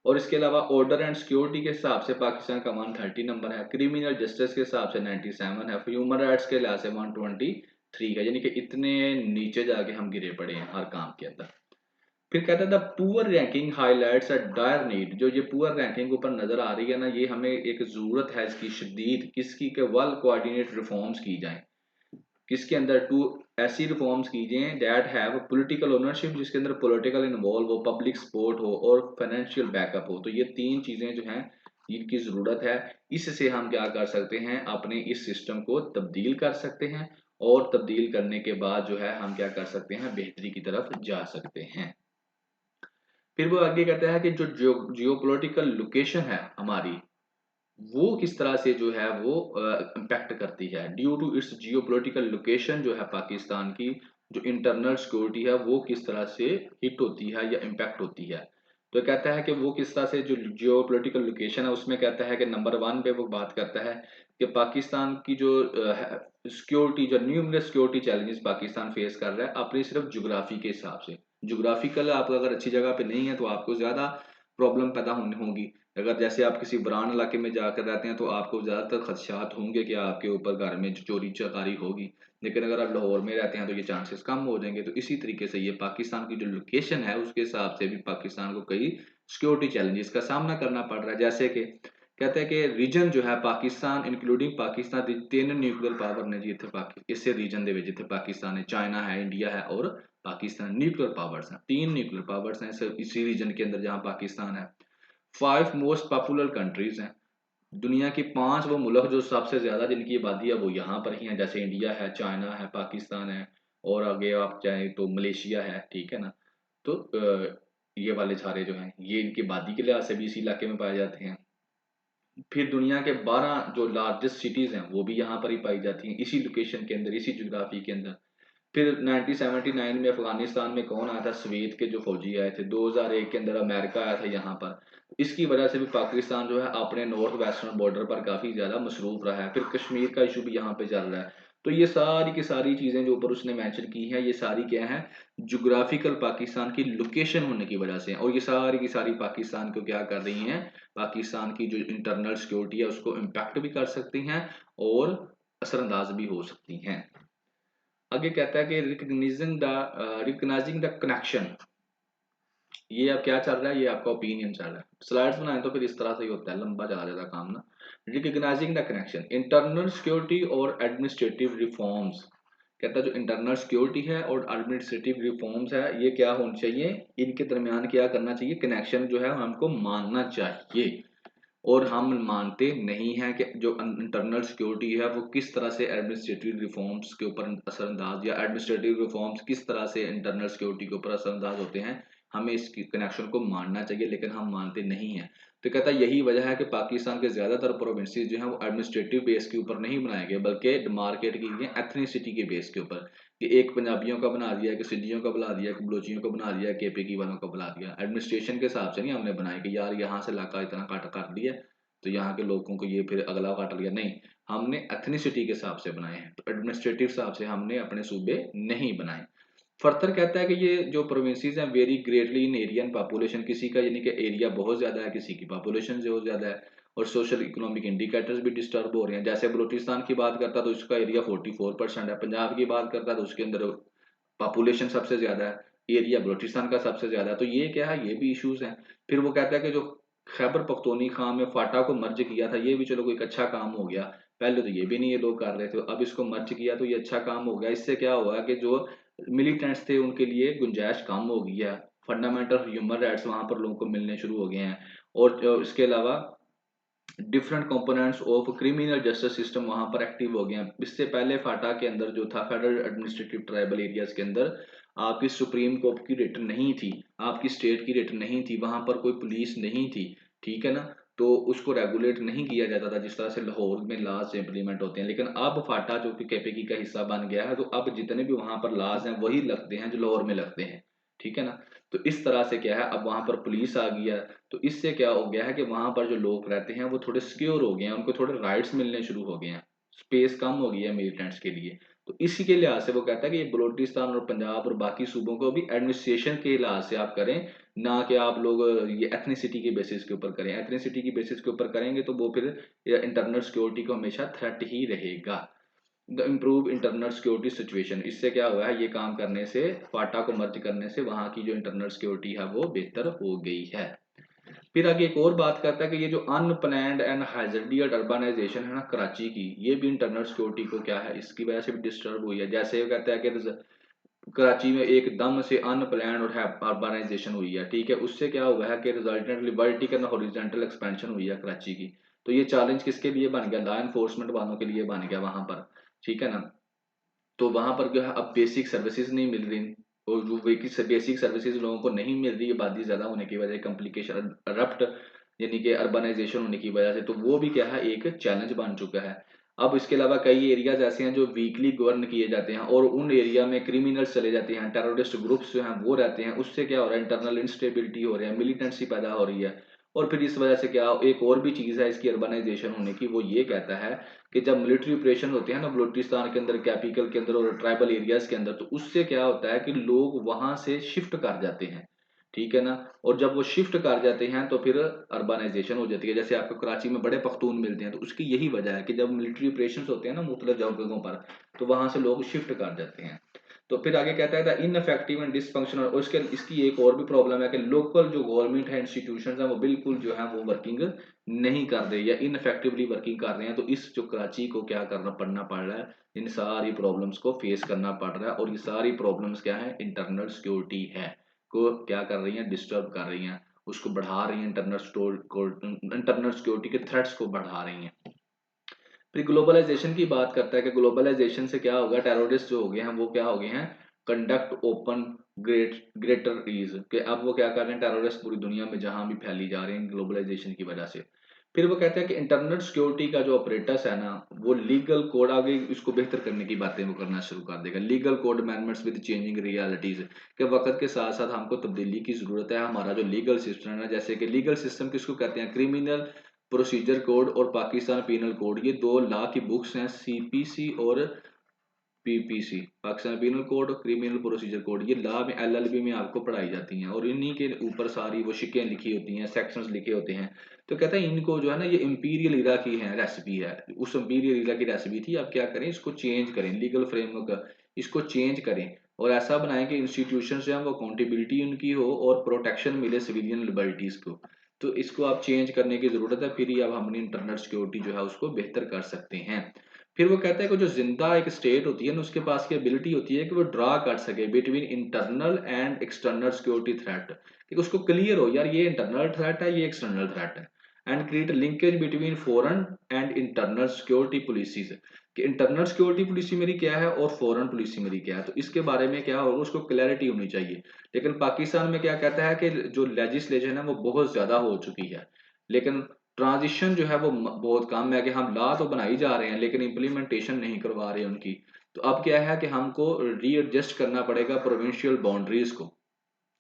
और इसके अलावा ऑर्डर एंड सिक्योरिटी के हिसाब से पाकिस्तान का 130 नंबर है, क्रिमिनल जस्टिस के हिसाब से 97 है, ह्यूमन राइट्स के लिहाज से 123 है। यानी कि इतने नीचे जाके हम गिरे पड़े हैं हर काम के अंदर। फिर कहता था poor ranking highlights a dire need, जो ये पुअर रैंकिंग ऊपर नजर आ रही है ना, ये हमें एक जरूरत है इसकी शदीद, किसकी, के वेल कोऑर्डिनेट रिफॉर्म्स की जाएं। किसके अंदर, टू ऐसी रिफॉर्म्स कीजिए दैट हैव पॉलिटिकल ओनरशिप, जिसके अंदर पॉलिटिकल इन्वॉल्व हो, पब्लिक सपोर्ट हो और फाइनेंशियल बैकअप हो। तो ये 3 चीजें जो हैं इनकी जरूरत है। इससे हम क्या कर सकते हैं, अपने इस सिस्टम को तब्दील कर सकते हैं, और तब्दील करने के बाद जो है हम क्या कर सकते हैं, बेहतरी की तरफ जा सकते हैं। फिर वो आगे कहता है कि जो जियो पोलिटिकल लोकेशन है हमारी, वो किस तरह से जो है वो इम्पैक्ट करती है। Due to its geopolitical location जो है पाकिस्तान की, जो इंटरनल सिक्योरिटी है वो किस तरह से हिट होती है या इम्पैक्ट होती है। तो कहता है कि वो किस तरह से, जो जियोपॉलिटिकल लोकेशन है उसमें कहता है कि नंबर 1 पे वो बात करता है कि पाकिस्तान की जो सिक्योरिटी, जो numerous security challenges Pakistan face कर रहा है अपनी सिर्फ ज्योग्राफी के हिसाब से। ज्योग्राफिकल आप अगर अच्छी जगह पे नहीं है तो आपको ज्यादा प्रॉब्लम पैदा होगी। अगर जैसे आप किसी वीरान इलाके में जाकर रहते हैं तो आपको ज़्यादातर खदशात होंगे कि आपके ऊपर घर में चोरी चकारी होगी। लेकिन अगर आप लाहौर में रहते हैं तो ये चांसेस कम हो जाएंगे। तो इसी तरीके से ये पाकिस्तान की जो लोकेशन है उसके हिसाब से भी पाकिस्तान को कई सिक्योरिटी चैलेंजेस का सामना करना पड़ रहा है। जैसे कि कहते हैं कि रीजन जो है पाकिस्तान इंक्लूडिंग पाकिस्तान दी 3 न्यूक्लियर पावर ने जी इतने इससे रीजन ਦੇ ਵਿੱਚ ਜਿੱਥੇ पाकिस्तान है, चाइना है, इंडिया है और पाकिस्तान न्यूक्लियर पावर्स हैं। 3 न्यूक्लियर पावर्स हैं इसी रीजन के अंदर जहां पाकिस्तान है। 5 मोस्ट पॉपुलर कंट्रीज हैं, दुनिया की 5 वो मुल्क जो सबसे ज्यादा जिनकी आबादी है वो यहाँ पर ही है, जैसे इंडिया है, चाइना है, पाकिस्तान है, और आगे आप चाहें तो मलेशिया है। ठीक है ना। तो ये वाले सारे जो हैं ये इनकी आबादी के लिहाज से भी इसी इलाके में पाए जाते हैं। फिर दुनिया के 12 जो लार्जेस्ट सिटीज हैं वो भी यहाँ पर ही पाई जाती हैं, इसी लोकेशन के अंदर, इसी ज्योग्राफी के अंदर। फिर 1979 में अफगानिस्तान में कौन आया था, स्वेत के जो फौजी आए थे। 2001 के अंदर अमेरिका आया था यहाँ पर। इसकी वजह से भी पाकिस्तान जो है अपने नॉर्थ वेस्टर्न बॉर्डर पर काफी ज्यादा मसरूफ रहा है। फिर कश्मीर का इशू भी यहाँ पे चल रहा है। तो ये सारी की सारी चीजें जो ऊपर उसने मेंशन की हैं, ये सारी क्या है, ज्योग्राफिकल पाकिस्तान की लोकेशन होने की वजह से, और ये सारी की सारी पाकिस्तान को क्या कर रही हैं, पाकिस्तान की जो इंटरनल सिक्योरिटी है उसको इम्पैक्ट भी कर सकती हैं और असरअंदाज भी हो सकती हैं। आगे कहता है कि रिकग्नाइजिंग द कनेक्शन, ये अब क्या चल रहा है, ये आपका ओपिनियन चल रहा है। स्लाइड्स बनाए तो फिर इस तरह से ही होता है, लंबा चला जाता है काम ना। Recognising the connection, internal security और एडमिनिस्ट्रेटिव रिफॉर्म्स, कहता है जो इंटरनल सिक्योरिटी है और एडमिनिस्ट्रेटिव रिफॉर्म्स है, ये क्या होनी चाहिए, इनके दरमियान क्या करना चाहिए, कनेक्शन जो है हमको मानना चाहिए। और हम मानते नहीं हैं कि जो इंटरनल सिक्योरिटी है वो किस तरह से एडमिनिस्ट्रेटिव रिफॉर्म्स के ऊपर असरअंदाज, या एडमिनिस्ट्रेटिव रिफॉर्म्स किस तरह से इंटरनल सिक्योरिटी के ऊपर असरअंदाज होते हैं। हमें इस कनेक्शन को मानना चाहिए, लेकिन हम मानते नहीं हैं। तो कहता है यही वजह है कि पाकिस्तान के ज्यादातर प्रोविंसेस जो हैं वो एडमिनिस्ट्रेटिव बेस के ऊपर नहीं बनाए गए, बल्कि मार्केट की गई एथनिसिटी के बेस के ऊपर, कि एक पंजाबियों का बना दिया, कि सिंधियों का बना दिया, कि बलोचियों का बना दिया, केपी वालों का बना दिया। एडमिनिस्ट्रेशन के हिसाब से नहीं हमने बनाया कि यार यहाँ से इलाका इतना काट कर दिया तो यहाँ के लोगों को ये फिर अगला काट लिया, नहीं, हमने एथनिसिटी के हिसाब से बनाए हैं। तो एडमिनिस्ट्रेटिव हिसाब से हमने अपने सूबे नहीं बनाए। फर्दर कहता है कि ये जो प्रोविंसेस हैं very greatly in area and population, किसी का यानी कि एरिया बहुत ज्यादा है, किसी की पॉपुलेशन जो ज्यादा है, और सोशल इकोनॉमिक इंडिकेटर्स भी डिस्टर्ब हो रहे हैं। जैसे बलूचिस्तान की बात करता है तो उसका एरिया 44% है, पंजाब की बात करता है तो उसके अंदर पॉपुलेशन सबसे ज्यादा है, एरिया बलूचिस्तान का सबसे ज्यादा है। तो ये क्या है, ये भी इश्यूज हैं। फिर वो कहता है कि जो खैबर पख्तूनख्वा में फाटा को मर्ज किया था, ये भी चलो कोई अच्छा काम हो गया, पहले तो ये भी नहीं ये लोग कर रहे थे, अब इसको मर्ज किया तो ये अच्छा काम हो गया। इससे क्या हुआ कि जो मिलिटेंट्स थे उनके लिए गुंजाइश कम हो गई है, फंडामेंटल ह्यूमन राइट्स वहां पर लोगों को मिलने शुरू हो गए हैं। और इसके अलावा different components of criminal justice system वहां पर एक्टिव हो गए हैं। इससे पहले फाटा के अंदर जो था, फेडरल एडमिनिस्ट्रेटिव ट्राइबल एरियाज के अंदर आपकी सुप्रीम कोर्ट की रिट नहीं थी, आपकी स्टेट की रिट नहीं थी, वहां पर कोई पुलिस नहीं थी, ठीक है ना। तो उसको रेगुलेट नहीं किया जाता था जिस तरह से लाहौर में लाज इंप्लीमेंट होते हैं। लेकिन अब फाटा जो कि केपीकी का हिस्सा बन गया है, तो अब जितने भी वहां पर लाज हैं वही लगते हैं जो लाहौर में लगते हैं, ठीक है ना। तो इस तरह से क्या है, अब वहां पर पुलिस आ गई है। तो इससे क्या हो गया है कि वहां पर जो लोग रहते हैं वो थोड़े सिक्योर हो गए हैं, उनको थोड़े राइट्स मिलने शुरू हो गए हैं, स्पेस कम हो गई है मिलिटेंट्स के लिए। तो इसी के लिहाज से वो कहता है कि ये बलोचिस्तान और पंजाब और बाकी सूबों को भी एडमिनिस्ट्रेशन के लिहाज से आप करें, ना कि आप लोग ये एथनिसिटी के बेसिस के ऊपर करें। एथनिसिटी की बेसिस के ऊपर करेंगे तो वो फिर इंटरनल सिक्योरिटी को हमेशा थ्रेट ही रहेगा। The improve internal security situation, इससे क्या हुआ है, ये काम करने से, फाटा को मर्ज करने से वहां की जो इंटरनल सिक्योरिटी है वो बेहतर हो गई है। फिर आगे एक और बात करता है कि ये जो अनप्लैन्ड एंड हैजर्डियस अर्बनाइजेशन है ना कराची की, ये भी इंटरनल सिक्योरिटी को क्या है, इसकी वजह से भी डिस्टर्ब हुई है। जैसे वो कहता है कि कराची में एकदम से अनप्लैन्ड और अर्बनाइजेशन हुई है, ठीक है, उससे क्या हुआ है कि रिजल्टेंटली वर्टिकल और हॉरिजॉन्टल एक्सपेंशन हुई है कराची की। तो ये चैलेंज किसके लिए बन गया, लॉ एनफोर्समेंट वालों के लिए बन गया वहां पर, ठीक है ना। तो वहां पर जो है अब बेसिक सर्विसेज नहीं मिल रही, और जो बेसिक सर्विसेज लोगों को नहीं मिल रही, आबादी ज्यादा होने की वजह से, कम्प्लिकेशन रप्ट यानी कि अर्बनाइजेशन होने की वजह से, तो वो भी क्या है, एक चैलेंज बन चुका है। अब इसके अलावा कई एरियाज ऐसे हैं जो वीकली गवर्न किए जाते हैं, और उन एरिया में क्रिमिनल्स चले जाते हैं, टेररिस्ट ग्रुप्स जो हैं वो रहते हैं, उससे क्या हो रहा है, इंटरनल इंस्टेबिलिटी हो रही है, मिलिटेंसी पैदा हो रही है। और फिर इस वजह से क्या, एक और भी चीज है इसकी अर्बनाइजेशन होने की, वो ये कहता है कि जब मिलिट्री ऑपरेशन होते हैं ना बलूचिस्तान के अंदर, कैपिटल के अंदर और ट्राइबल एरियाज के अंदर, तो उससे क्या होता है कि लोग वहां से शिफ्ट कर जाते हैं, ठीक है ना। और जब वो शिफ्ट कर जाते हैं तो फिर अर्बनाइजेशन हो जाती है। जैसे आपको कराची में बड़े पख्तून मिलते हैं, तो उसकी यही वजह है कि जब मिलिट्री ऑपरेशन होते हैं ना मुख्तलिफ जगहों पर, तो वहां से लोग शिफ्ट कर जाते हैं। तो फिर आगे कहता है द इनफेक्टिव एंड डिसफंक्शनल, और इसके इसकी एक और भी प्रॉब्लम है कि लोकल जो गवर्नमेंट है, इंस्टीट्यूशन है, वो बिल्कुल जो है वो वर्किंग नहीं कर रहे या इनफेक्टिवली वर्किंग कर रहे हैं। तो इस जो कराची को क्या करना पड़ना पड़ रहा है, इन सारी प्रॉब्लम्स को फेस करना पड़ रहा है। और ये सारी प्रॉब्लम्स क्या है, इंटरनल सिक्योरिटी है को क्या कर रही हैं, डिस्टर्ब कर रही हैं, उसको बढ़ा रही हैं, इंटरनल सिक्योरिटी के थ्रेट्स को बढ़ा रही हैं। फिर ग्लोबलाइजेशन की बात करता है कि ग्लोबलाइजेशन से क्या होगा, टेररिस्ट जो हो गए हैं वो क्या हो गए हैं, कंडक्ट ओपन ग्रेटर ईज, कि अब वो क्या कर रहे हैं, टेररिस्ट पूरी दुनिया में जहां भी फैली जा रहे हैं ग्लोबलाइजेशन की वजह से। फिर वो कहते हैं कि इंटरनल सिक्योरिटी का जो ऑपरेटर्स है ना, वो लीगल कोड आगे इसको बेहतर करने की बातें वो करना शुरू कर देगा। Legal code amendments with changing realities, के वक्त के साथ साथ हमको तब्दीली की जरूरत है। हमारा जो लीगल सिस्टम है, जैसे कि लीगल सिस्टम किसको कहते हैं, क्रिमिनल प्रोसीजर कोड और पाकिस्तान पीनल कोड, ये दो लॉ की बुक्स हैं, सीपीसी और पीपीसी, पाकिस्तान पीनल कोड और क्रिमिनल प्रोसीजर कोड, ये लॉ में एलएलबी में आपको पढ़ाई जाती हैं और इन्हीं के ऊपर सारी वो शिकें लिखी होती हैं, सेक्शंस लिखे होते हैं। तो कहता है इनको जो है ना, ये इंपीरियल इरा की है रेसिपी है, उस इंपीरियल इरा की रेसिपी थी। अब क्या करें, इसको चेंज करें, लीगल फ्रेमवर्क इसको चेंज करें और ऐसा बनाएं कि इंस्टीट्यूशन जो है वो अकाउंटेबिलिटी उनकी हो और प्रोटेक्शन मिले सिविलियन लिबर्टीज को। तो इसको आप चेंज करने की जरूरत है, फिर ही अब हमने इंटरनल सिक्योरिटी जो है उसको बेहतर कर सकते हैं। फिर वो कहता है कि जो जिंदा एक स्टेट होती है ना, उसके पास की एबिलिटी होती है कि वो ड्रा कर सके between internal and external security threat, कि उसको क्लियर हो यार ये इंटरनल थ्रेट है, ये एक्सटर्नल थ्रेट है, and create linkage between foreign and internal security policies, कि इंटरनल सिक्योरिटी पॉलिसी मेरी क्या है और फॉरेन पॉलिसी मेरी क्या है, तो इसके बारे में क्या होगा, उसको क्लैरिटी होनी चाहिए। लेकिन पाकिस्तान में क्या कहता है कि जो लेजिस्लेशन है वो बहुत ज्यादा हो चुकी है, लेकिन ट्रांजिशन जो है वो बहुत कम है, कि हम लॉ तो बनाई जा रहे हैं लेकिन इम्प्लीमेंटेशन नहीं करवा रहे उनकी। तो अब क्या है कि हमको रीएडजस्ट करना पड़ेगा प्रोविंशियल बाउंड्रीज को,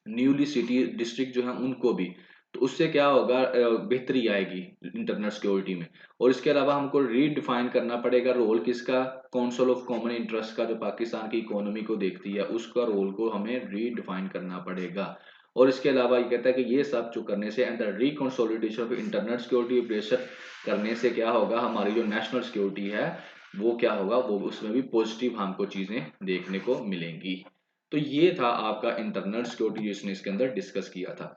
न्यूली सिटी डिस्ट्रिक्ट जो है उनको भी। तो उससे क्या होगा, बेहतरी आएगी इंटरनल सिक्योरिटी में। और इसके अलावा हमको रीडिफाइन करना पड़ेगा रोल किसका, काउंसिल ऑफ कॉमन इंटरेस्ट का, जो पाकिस्तान की इकोनॉमी को देखती है, उसका रोल को हमें रीडिफाइन करना पड़ेगा। और इसके अलावा ये कहता है कि ये सब जो करने से and reconsolidation of internal security operation करने से क्या होगा, हमारी जो नेशनल सिक्योरिटी है वो क्या होगा, वो उसमें भी पॉजिटिव हमको चीजें देखने को मिलेंगी। तो ये था आपका इंटरनल सिक्योरिटी जिसने इसके अंदर डिस्कस किया था।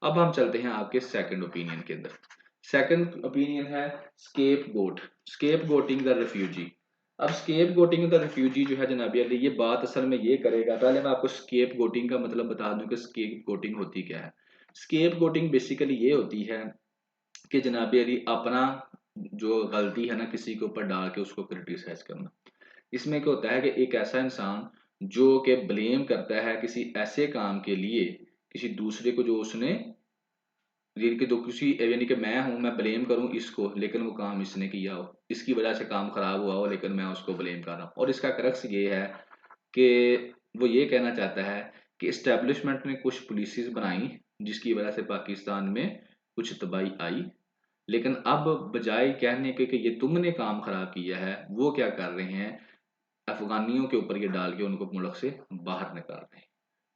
अब हम चलते हैं आपके सेकंड ओपिनियन के अंदर। सेकंड ओपिनियन है scapegoat, scapegoating the refugee. अब स्केप गोटिंग द रिफ्यूजी जो है जनाबी अली, ये बात असल में ये करेगा, पहले मैं आपको स्केप गोटिंग का मतलब बता दूं कि स्केप गोटिंग होती क्या है। स्केप गोटिंग बेसिकली ये होती है कि जनाबी अली अपना जो गलती है ना किसी के ऊपर डाल के उसको क्रिटिसाइज करना। इसमें क्या होता है कि एक ऐसा इंसान जो कि ब्लेम करता है किसी ऐसे काम के लिए किसी दूसरे को जो उसने, यानी कि जो किसी यानी कि मैं हूं, मैं ब्लेम करूं इसको लेकिन वो काम इसने किया हो, इसकी वजह से काम खराब हुआ हो लेकिन मैं उसको ब्लेम कर रहा हूं। और इसका क्रक्स ये है कि वो ये कहना चाहता है कि इस्टेब्लिशमेंट ने कुछ पॉलिसीज बनाई जिसकी वजह से पाकिस्तान में कुछ तबाही आई, लेकिन अब बजाय कहने के कि ये तुमने काम खराब किया है, वो क्या कर रहे हैं, अफगानियों के ऊपर ये डाल के उनको मुल्क से बाहर निकाल रहे हैं।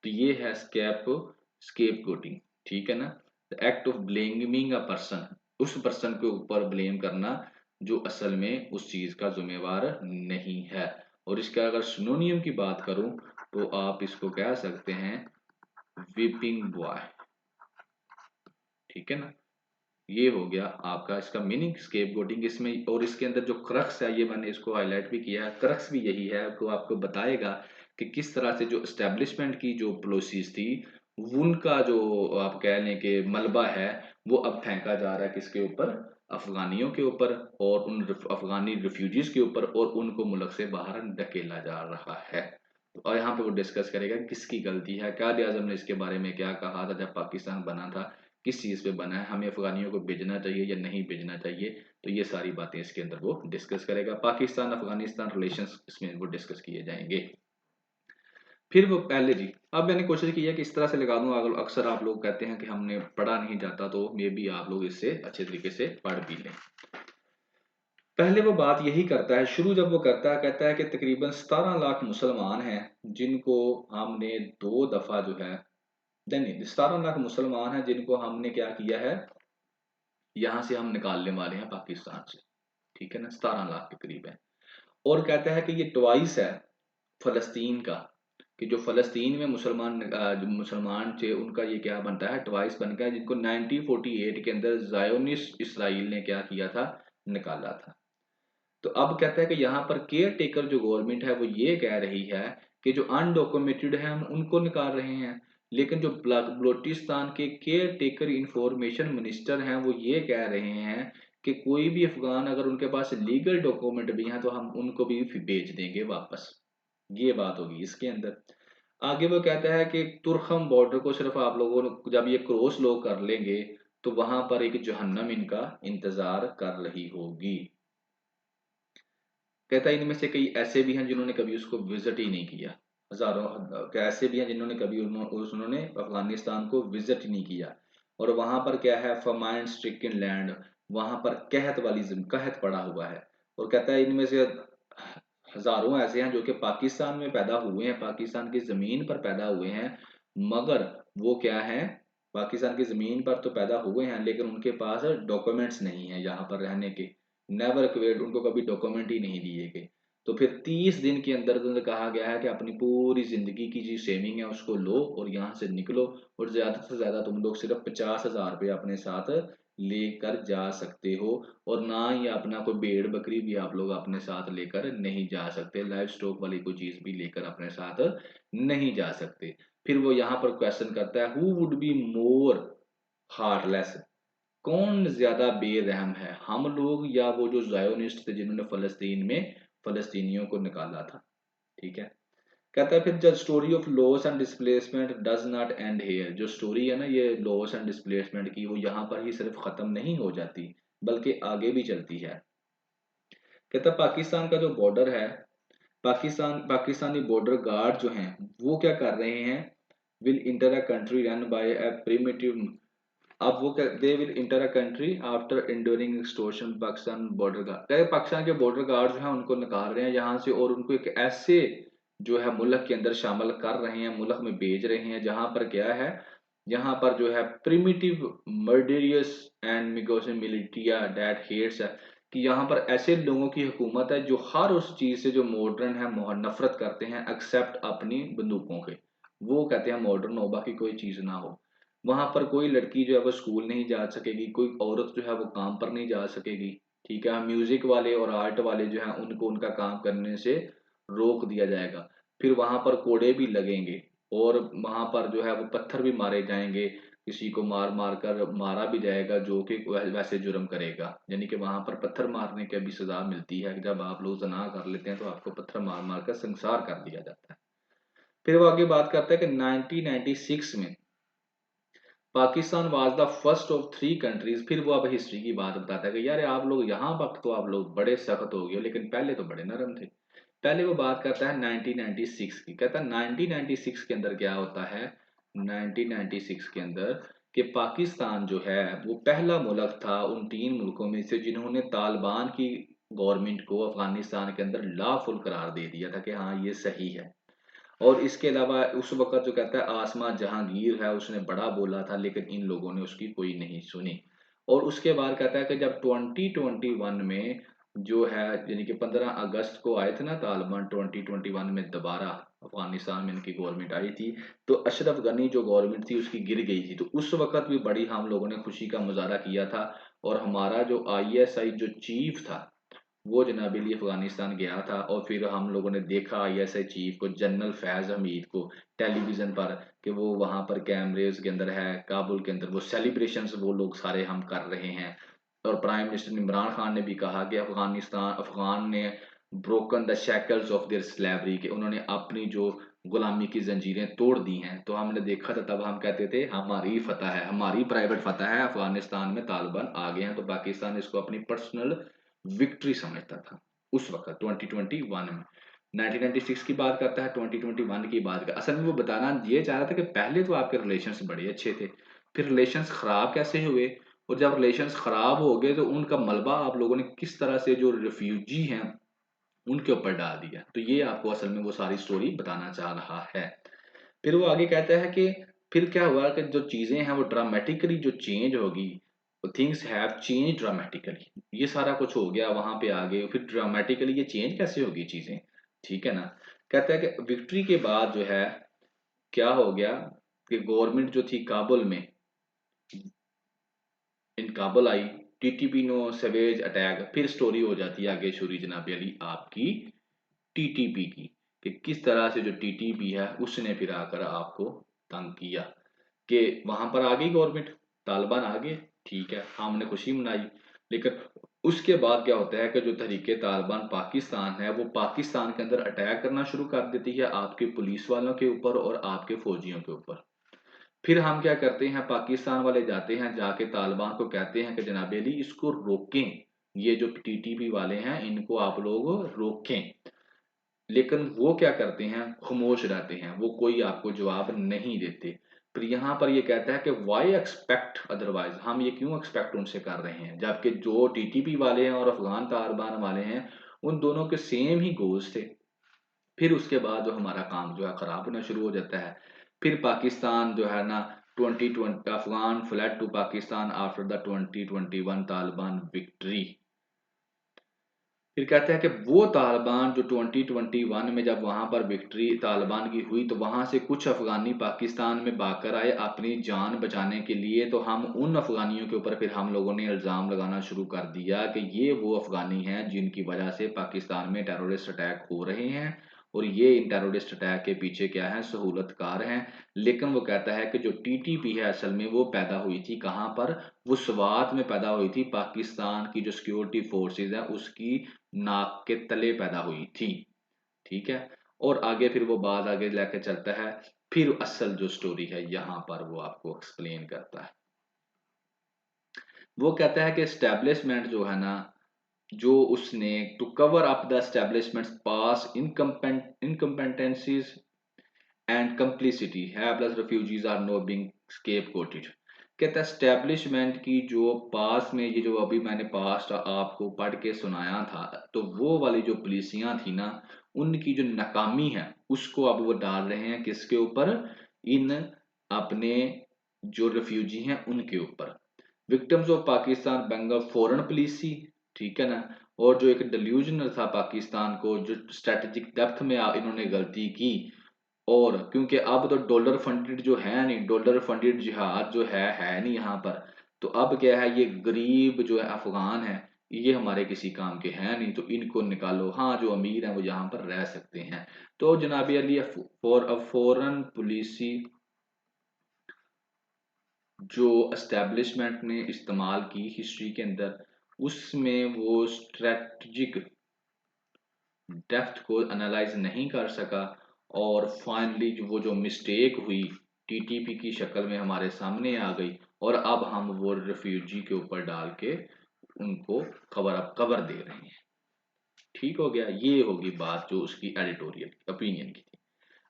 तो ये है स्केप गोटिंग, ठीक है ना। The act of blaming a person, उस पर्सन के ऊपर ब्लेम करना जो असल में उस चीज का जिम्मेवार नहीं है। और इसका अगर सिनोनियम की बात करूं तो आप इसको कह सकते हैं वीपिंग बॉय, ठीक है ना। ये हो गया आपका इसका मीनिंग स्केप गोटिंग इसमें। और इसके अंदर जो क्रक्स है, ये मैंने इसको हाईलाइट भी किया है, क्रक्स भी यही है, तो आपको बताएगा कि किस तरह से जो एस्टेब्लिशमेंट की जो पॉलिसीज थी उनका जो आप कह लें कि मलबा है वो अब फेंका जा रहा है किसके ऊपर, अफगानियों के ऊपर और उन अफगानी रिफ्यूजीज के ऊपर, और उनको मुल्क से बाहर धकेला जा रहा है। और यहाँ पे वो डिस्कस करेगा किसकी गलती है, कायद आजम ने इसके बारे में क्या कहा था जब पाकिस्तान बना था, किस चीज़ पे बना है, हमें अफगानियों को भेजना चाहिए या नहीं भेजना चाहिए। तो ये सारी बातें इसके अंदर वो डिस्कस करेगा। पाकिस्तान अफगानिस्तान रिलेशंस इसमें वो डिस्कस किए जाएंगे। फिर वो पहले जी, अब मैंने कोशिश की है कि इस तरह से लगा दूं, अगर अक्सर आप लोग कहते हैं कि हमने पढ़ा नहीं जाता, तो मे भी आप लोग इससे अच्छे तरीके से पढ़ भी लें। पहले वो बात यही करता है, शुरू जब वो करता है कहता है कि तकरीबन 17 लाख मुसलमान हैं जिनको हमने 2 दफा जो है, नहीं 17 लाख मुसलमान हैं जिनको हमने क्या किया है, यहाँ से हम निकालने वाले हैं पाकिस्तान से, ठीक है ना, 17 लाख के करीब है। और कहता है कि ये ट्वाइस है फलस्तीन का, कि जो फलस्तीन में मुसलमान जो मुसलमान थे उनका ये क्या बनता है, ट्वाइस बन गया, जिनको 1948 के अंदर जायोनिस्ट इसराइल ने क्या किया था, निकाला था। तो अब कहता है कि यहाँ पर केयर टेकर जो गवर्नमेंट है वो ये कह रही है कि जो अनडॉक्यूमेंटेड है हम उनको निकाल रहे हैं, लेकिन जो बलोचिस्तान के केयर टेकर इंफॉर्मेशन मिनिस्टर हैं वो ये कह रहे हैं कि कोई भी अफगान अगर उनके पास लीगल डॉक्यूमेंट भी हैं तो हम उनको भी भेज देंगे वापस। ये बात होगी इसके अंदर। आगे वो कहता है कि तुरखम बॉर्डर को सिर्फ आप लोगों ने जब ये क्रॉस लोग कर लेंगे तो वहां पर एक जहन्नम इनका इंतजार कर रही होगी। कहता है इनमें से कई ऐसे भी हैं जिन्होंने कभी उसको विजिट ही नहीं किया, हजारों ऐसे भी हैं जिन्होंने कभी उन्होंने अफगानिस्तान को विजिट ही नहीं किया। और वहां पर क्या है, फमाइन स्ट्रिकन लैंड, वहां पर कहत वाली कहत पड़ा हुआ है। और कहता है इनमें से हजारों ऐसे हैं जो कि पाकिस्तान में पैदा हुए हैं, पाकिस्तान की जमीन पर पैदा हुए हैं, मगर वो क्या है, पाकिस्तान की जमीन पर तो पैदा हुए हैं लेकिन उनके पास डॉक्यूमेंट्स नहीं है यहाँ पर रहने के, नेवर क्वेड, उनको कभी डॉक्यूमेंट ही नहीं दिए गए। तो फिर 30 दिन के अंदर अंदर कहा गया है कि अपनी पूरी जिंदगी की जो सेविंग है उसको लो और यहाँ से निकलो, और ज्यादा से ज्यादा तुम लोग सिर्फ 50,000 रुपये अपने साथ लेकर जा सकते हो, और ना ही अपना कोई भेड़ बकरी भी आप लोग अपने साथ लेकर नहीं जा सकते, लाइव स्टॉक वाली कोई चीज भी लेकर अपने साथ नहीं जा सकते। फिर वो यहाँ पर क्वेश्चन करता है, who would be more heartless, कौन ज्यादा बेरहम है, हम लोग या वो जो जायोनिस्ट थे जिन्होंने फलस्तीन में फलस्तीनियों को निकाला था। ठीक है, कहता है फिर the story of loss and displacement does not end here, जो स्टोरी है ना ये लॉस एंड डिस्प्लेसमेंट की, वो यहाँ पर ही सिर्फ खत्म नहीं हो जाती बल्कि आगे भी चलती है। कहता है पाकिस्तान का जो बॉर्डर है, पाकिस्तानी बॉर्डर गार्ड जो हैं वो क्या कर रहे हैं, will inter a country run by a primitive, अब वो they will inter a country after enduring extortion Pakistan border guard, Pakistan के बॉर्डर गार्ड जो है उनको निकाल रहे हैं यहाँ से और उनको एक ऐसे जो है मुल्क के अंदर शामिल कर रहे हैं, मुल्क में भेज रहे हैं जहां पर क्या है, यहाँ पर जो है primitive murderous and militia that hates है, कि यहाँ पर ऐसे लोगों की हुकूमत है जो हर उस चीज से जो मॉडर्न है नफरत करते हैं एक्सेप्ट अपनी बंदूकों के, वो कहते हैं मॉडर्न हो बाकी कोई चीज ना हो। वहां पर कोई लड़की जो है वो स्कूल नहीं जा सकेगी, कोई औरत जो है वो काम पर नहीं जा सकेगी। ठीक है, म्यूजिक वाले और आर्ट वाले जो है उनको उनका काम करने से रोक दिया जाएगा। फिर वहां पर कोड़े भी लगेंगे और वहां पर जो है वो पत्थर भी मारे जाएंगे, किसी को मार मार कर मारा भी जाएगा जो कि वैसे जुर्म करेगा, यानी कि वहां पर पत्थर मारने की भी सजा मिलती है, जब आप लोग ज़ना कर लेते हैं तो आपको पत्थर मार मार कर संसार कर दिया जाता है। फिर वो आगे बात करता है कि 1996 में Pakistan was the first of 3 countries, फिर वो अब हिस्ट्री की बात बताता है कि यार आप लोग यहाँ वक्त तो आप लोग बड़े सख्त हो गए हो लेकिन पहले तो बड़े नरम थे। पहले वो बात करता है 1996 की, कहता है 1996 के अंदर क्या होता है, 1996 के अंदर कि पाकिस्तान जो है वो पहला मुल्क था उन 3 मुल्कों में से जिन्होंने तालिबान की गवर्नमेंट को अफगानिस्तान के अंदर लॉफुल करार दे दिया था कि हाँ ये सही है। और इसके अलावा उस वक़्त जो कहता है आसमा जहांगीर है उसने बड़ा बोला था लेकिन इन लोगों ने उसकी कोई नहीं सुनी। और उसके बाद कहता है कि जब 2021 में जो है यानी कि 15 अगस्त को आए थे ना तालिबान 2021 में दोबारा अफगानिस्तान में इनकी गवर्नमेंट आई थी, तो अशरफ गनी जो गवर्नमेंट थी उसकी गिर गई थी, तो उस वक़्त भी बड़ी हम लोगों ने खुशी का मुज़ाहरा किया था। और हमारा जो आईएसआई जो चीफ था वो जनाब अली अफगानिस्तान गया था और फिर हम लोगों ने देखा आईएसआई चीफ को जनरल फैज हमीद को टेलीविजन पर कि वो वहां पर कैमरेज के अंदर है काबुल के अंदर, वो सेलिब्रेशंस वो लोग सारे हम कर रहे हैं। और प्राइम मिनिस्टर इमरान खान ने भी कहा कि अफगान ने broken the shackles of their slavery, के उन्होंने अपनी जो गुलामी की जंजीरें तोड़ दी हैं। तो हमने देखा था तब हम कहते थे हमारी फतह है, हमारी प्राइवेट फतह है, अफगानिस्तान में तालिबान आ गए हैं, तो पाकिस्तान इसको अपनी पर्सनल विक्ट्री समझता था उस वक्त 2021 में। 1996 की बात करता है, 2021 की बात कर, असल में वो बताना ये चाह रहा था कि पहले तो आपके रिलेशंस बड़े अच्छे थे, फिर रिलेशंस खराब कैसे हुए, और जब रिलेशंस खराब हो गए तो उनका मलबा आप लोगों ने किस तरह से जो रिफ्यूजी हैं उनके ऊपर डाल दिया। तो ये आपको असल में वो सारी स्टोरी बताना चाह रहा है। फिर वो आगे कहता है कि फिर क्या हुआ कि जो चीजें हैं वो ड्रामेटिकली जो चेंज होगी, थिंग्स हैव चेंज ड्रामेटिकली, ये सारा कुछ हो गया वहां पे आ गए, फिर ड्रामेटिकली ये चेंज कैसे होगी चीजें। ठीक है ना, कहता है कि विक्ट्री के बाद जो है क्या हो गया कि गवर्नमेंट जो थी काबुल में, इन काबुल आई, टीटीपी नो सवेज अटैक, फिर स्टोरी हो जाती है आगे शुरू जनाब अली आपकी टीटीपी की, कि किस तरह से जो टीटीपी है उसने फिर आकर आपको तंग किया, कि वहां पर आ गई गवर्नमेंट, तालिबान आ गए, ठीक है हमने खुशी मनाई, लेकिन उसके बाद क्या होता है कि जो तहरीके तालिबान पाकिस्तान है वो पाकिस्तान के अंदर अटैक करना शुरू कर देती है आपके पुलिस वालों के ऊपर और आपके फौजियों के ऊपर। फिर हम क्या करते हैं, पाकिस्तान वाले जाते हैं, जाके तालिबान को कहते हैं कि जनाब अली इसको रोकें, ये जो टीटीपी वाले हैं इनको आप लोग रोकें। लेकिन वो क्या करते हैं, खामोश रहते हैं, वो कोई आपको जवाब नहीं देते। फिर यहाँ पर ये कहता है कि वाई एक्सपेक्ट अदरवाइज, हम ये क्यों एक्सपेक्ट उनसे कर रहे हैं, जबकि जो टीटीपी वाले हैं और अफगान तालिबान वाले हैं उन दोनों के सेम ही गोल्स थे। फिर उसके बाद जो हमारा काम जो है खराब होना शुरू हो जाता है। फिर पाकिस्तान जो है ना 2020 Afghan fled to Pakistan after the 2021 Taliban victory. फिर कहते हैं कि वो तालिबान जो 2021 में जब वहां पर विक्ट्री तालिबान की हुई तो वहां से कुछ अफगानी पाकिस्तान में भागकर आए अपनी जान बचाने के लिए। तो हम उन अफगानियों के ऊपर फिर हम लोगों ने इल्ज़ाम लगाना शुरू कर दिया कि ये वो अफगानी हैं जिनकी वजह से पाकिस्तान में टेररिस्ट अटैक हो रहे हैं, और ये इन टेररिस्ट अटैक के पीछे क्या है, सहूलतकार हैं। लेकिन वो कहता है कि जो टीटीपी है असल में वो पैदा हुई थी कहाँ पर, वो स्वात में पैदा हुई थी, पाकिस्तान की जो सिक्योरिटी फोर्सेज है उसकी नाक के तले पैदा हुई थी। ठीक है, और आगे फिर वो बात आगे लेके चलता है। फिर असल जो स्टोरी है यहाँ पर वो आपको एक्सप्लेन करता है। वो कहता है कि एस्टेब्लिशमेंट जो है ना, जो उसने to cover up the establishment's past incompetencies and complicity helpless refugees are no being scapegoated. कहता है स्टैब्लिशमेंट की जो पास में ये जो अभी मैंने पास्ट आपको पढ़ के सुनाया था, तो वो वाली जो पुलिसियां थी ना, उनकी जो नाकामी है उसको अब वो डाल रहे हैं किसके ऊपर, इन अपने जो रेफ्यूजी हैं उनके ऊपर। Victims of Pakistan bungle foreign policy, ठीक है ना। और जो एक डिल्यूजनल था पाकिस्तान को, जो स्ट्रेटेजिक डेप्थ में इन्होंने गलती की। और क्योंकि अब तो डॉलर फंडेड जो है नहीं, डॉलर फंडेड जिहाद जो है नहीं यहाँ पर। तो अब क्या है, ये गरीब जो है अफगान है, ये हमारे किसी काम के हैं नहीं, तो इनको निकालो। हाँ, जो अमीर हैं वो यहाँ पर रह सकते हैं। तो जनाब अली फॉरेन पॉलिसी जो एस्टेब्लिशमेंट ने इस्तेमाल की हिस्ट्री के अंदर, उसमें वो स्ट्रेटजिक डेप्थ को एनालाइज नहीं कर सका। और फाइनली जो मिस्टेक हुई टीटीपी की शक्ल में हमारे सामने आ गई, और अब हम वो रिफ्यूजी के ऊपर डाल के उनको कवर दे रहे हैं। ठीक हो गया, ये होगी बात जो उसकी एडिटोरियल ओपिनियन की थी।